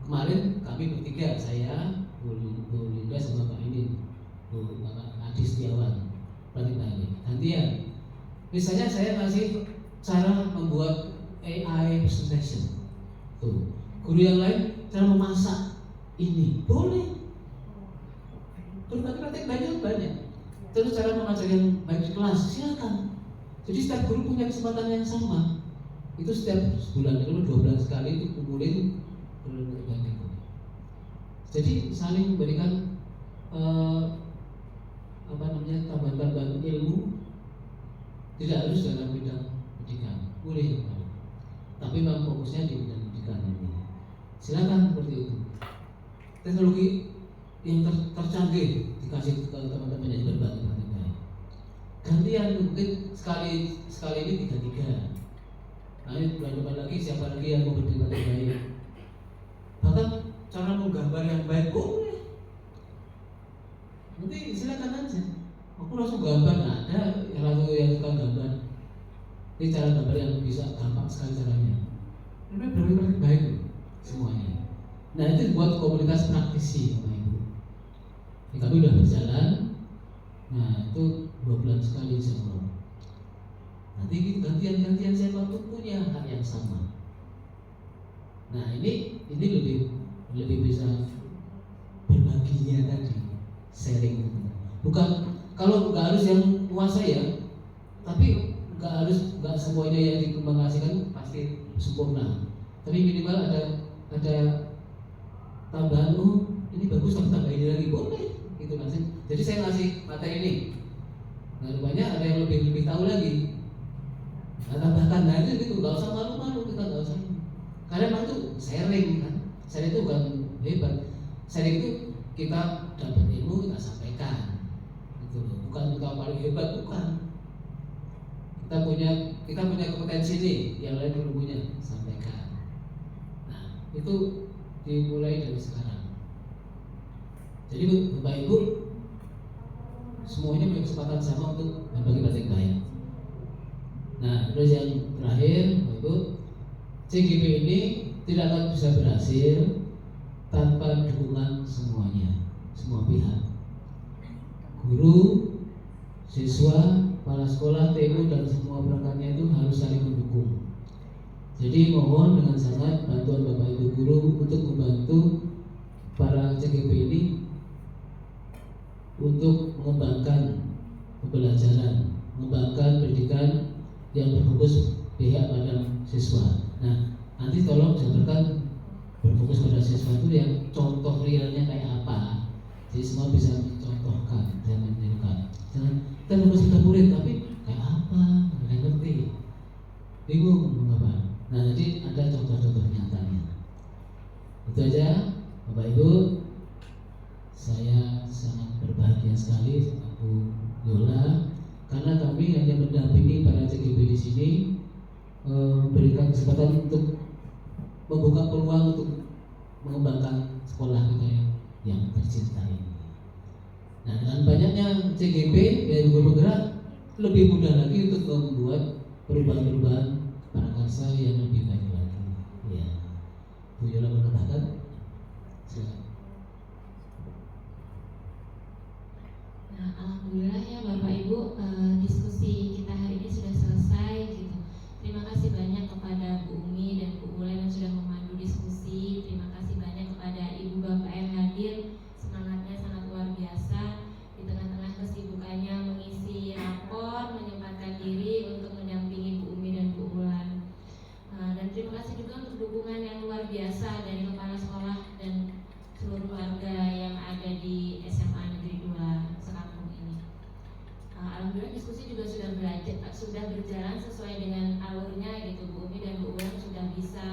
Kemarin kami bertiga, saya, Bu Linda sama Pak ini, Bapak Adi Setiawan, praktek baik. Gantian. Misalnya saya kasih cara membuat AI presentation. Tuh, guru yang lain cara memasak ini boleh. Berbagai praktek banyak. Terus cara mengajar yang baik di kelas silakan. Jadi setiap guru punya kesempatan yang sama. Itu setiap sebulan itu 2 bulan sekali itu kumpulin berbagai itu. Jadi saling memberikan tambahan-tambahan ilmu. Tidak harus dalam bidang pendidikan, boleh. Tapi memang fokusnya di bidang pendidikan ini. Silakan seperti itu. Teknologi yang tercanggih dikasih ke teman-teman yang berbagi praktek baik. Gantian mungkin sekali ini 3-3. Nanti bulan depan lagi siapa lagi yang mau berbagi praktek baik. Bahkan cara menggambar yang baik boleh. Nanti silakan aja. Aku langsung gambar, nggak ada yang suka gambar. Ini cara gambar yang bisa gampang sekali caranya. Ini berbagi baik semuanya. Nah itu buat komunitas praktisi, Bapak Ibu. Ini kami sudah berjalan. Nah itu 2 bulan sekali insya Allah. Nanti gantian siapa pun punya hak yang sama. Nah ini lebih bisa berbaginya tadi, sharing. Bukan kalau nggak harus yang kuasa ya, tapi nggak semuanya yang dikembangkan pasti sempurna. Tapi minimal ada tambahan, ini bagus tapi tambah ini lagi boleh, gitu kan. Jadi saya ngasih materi ini, nah rupanya ada yang lebih tahu lagi. Nah, tambahkan, nah itu gitu, nggak usah malu-malu, kita nggak usah. Karena memang itu sharing kan, sharing itu bukan hebat, sharing itu kita dapat ilmu kita sampaikan. Bukan kita paling hebat, bukan. Kita punya kompetensi nih, yang lain belum punya, sampaikan. Nah, itu dimulai dari sekarang. Jadi Bapak Ibu semuanya punya kesempatan sama untuk berbagi praktek baik. Nah, terus yang terakhir, Bapak Ibu, CGP ini tidak akan bisa berhasil tanpa dukungan semuanya, semua pihak. Guru, siswa, kepala sekolah, TU dan semua perangkatnya itu harus saling mendukung. Jadi mohon dengan sangat bantuan Bapak Ibu guru untuk membantu para CGP ini untuk mengembangkan pembelajaran, mengembangkan pendidikan yang berfokus pihak pada siswa. Nah, nanti tolong jabarkan berfokus pada siswa itu yang contoh realnya kayak apa. Jadi semua bisa mencontohkan dan menirukan. Jangan kita fokus pada murid tapi kayak apa, nggak ngerti, bingung mengapa. Nah, jadi ada contoh-contoh nyatanya. Itu aja, Bapak Ibu. Saya sangat berbahagia sekali, Bu Yola, karena kami hanya mendampingi para CGP di sini, memberikan kesempatan untuk membuka peluang untuk mengembangkan sekolah kita yang tercinta ini. Nah, dengan banyaknya CGP yang bergerak, lebih mudah lagi untuk membuat perubahan-perubahan prakarsa yang lebih baik lagi. Ya, Bu Yola menambahkan. Silakan. Nah, alhamdulillah ya Bapak Ibu, diskusi kita hari ini sudah selesai gitu. Terima kasih banyak kepada Bu Umi dan Bu Ulen yang sudah memandu diskusi. Terima kasih banyak kepada Ibu Bapak yang hadir. Semangatnya sangat luar biasa di tengah-tengah kesibukannya mengisi rapor, menyempatkan diri untuk mendampingi Bu Umi dan Bu Ulan. Dan terima kasih juga untuk dukungan yang luar biasa dari kepala sekolah dan seluruh warga yang ada di SMA Negeri 2 sekampung ini. Alhamdulillah diskusi juga sudah berjalan sesuai dengan alurnya gitu. Bu Umi dan Bu Ulan sudah bisa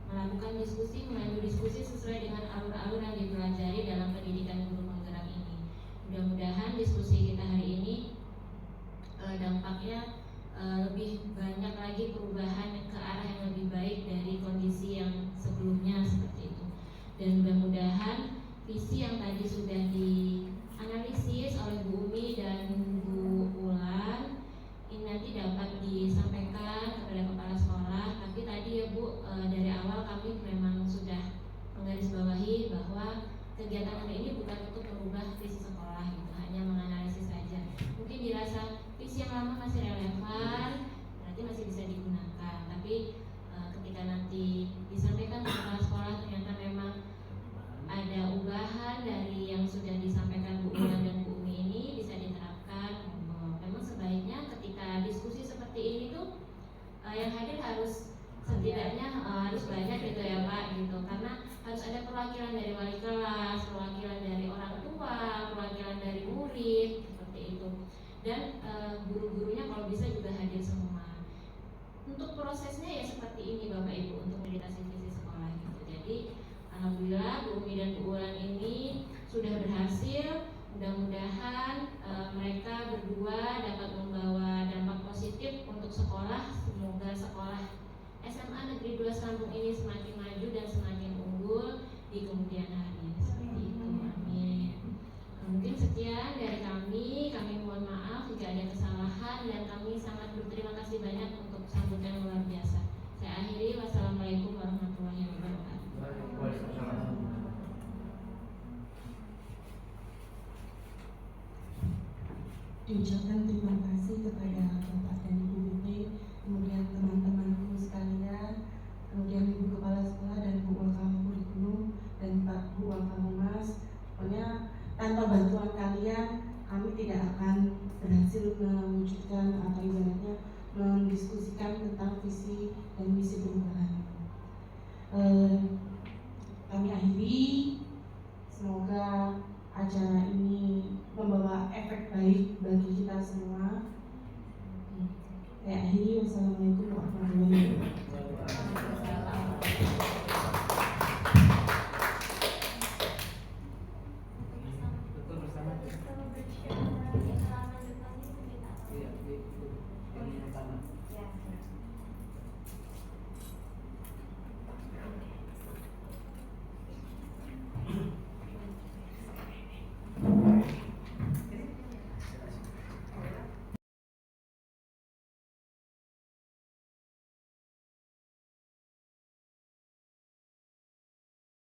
melakukan diskusi, memandu diskusi sesuai dengan alur-alur yang dipelajari dalam pendidikan guru penggerak ini. Mudah-mudahan diskusi kita hari ini dampaknya lebih banyak lagi perubahan ke arah yang lebih baik dari kondisi yang sebelumnya seperti itu. Dan mudah-mudahan visi yang tadi sudah dianalisis oleh Bu Umi dan Bu Ulan ini nanti dapat disampaikan kepada kepala sekolah. Tapi tadi ya Bu, dari awal kami memang sudah menggarisbawahi bahwa kegiatan kami ini bukan untuk merubah visi sekolah gitu, hanya menganalisis saja. Mungkin dirasa visi yang lama masih relevan, berarti masih bisa digunakan. Tapi ketika nanti disampaikan ke kepala sekolah ternyata memang ada ubahan dari yang sudah disampaikan Bu Ulan dan Bu Umi ini bisa diterapkan. Memang sebaiknya ketika diskusi seperti ini tuh yang hadir harus setidaknya harus banyak gitu ya Pak gitu, karena harus ada perwakilan dari wali kelas, perwakilan dari orang tua, perwakilan dari murid seperti itu, dan guru-gurunya kalau bisa juga hadir semua. Untuk prosesnya ya seperti ini Bapak Ibu untuk meditasi visi sekolah gitu. Jadi alhamdulillah Bu Umi dan Bu Ulan ini sudah berhasil. Mudah-mudahan mereka berdua dapat membawa dampak positif untuk sekolah. Semoga sekolah SMA Negeri 2 Sekampung ini semakin maju dan semakin unggul di kemudian hari. Seperti itu, amin. Mungkin sekian dari kami. Kami mohon maaf jika ada kesalahan dan kami sangat berterima kasih banyak untuk sambutan yang luar biasa. Saya akhiri. Wassalamualaikum warahmatullahi wabarakatuh. Diucapkan terima kasih kepada Bapak dan Ibu BP, kemudian teman-temanku sekalian, kemudian Ibu Kepala Sekolah dan Bu Wakam Kurikulum dan Pak Bu Wakam Humas. Pokoknya tanpa bantuan kalian kami tidak akan berhasil mewujudkan atau ibaratnya mendiskusikan tentang visi dan misi perubahan. Kami akhiri, semoga acara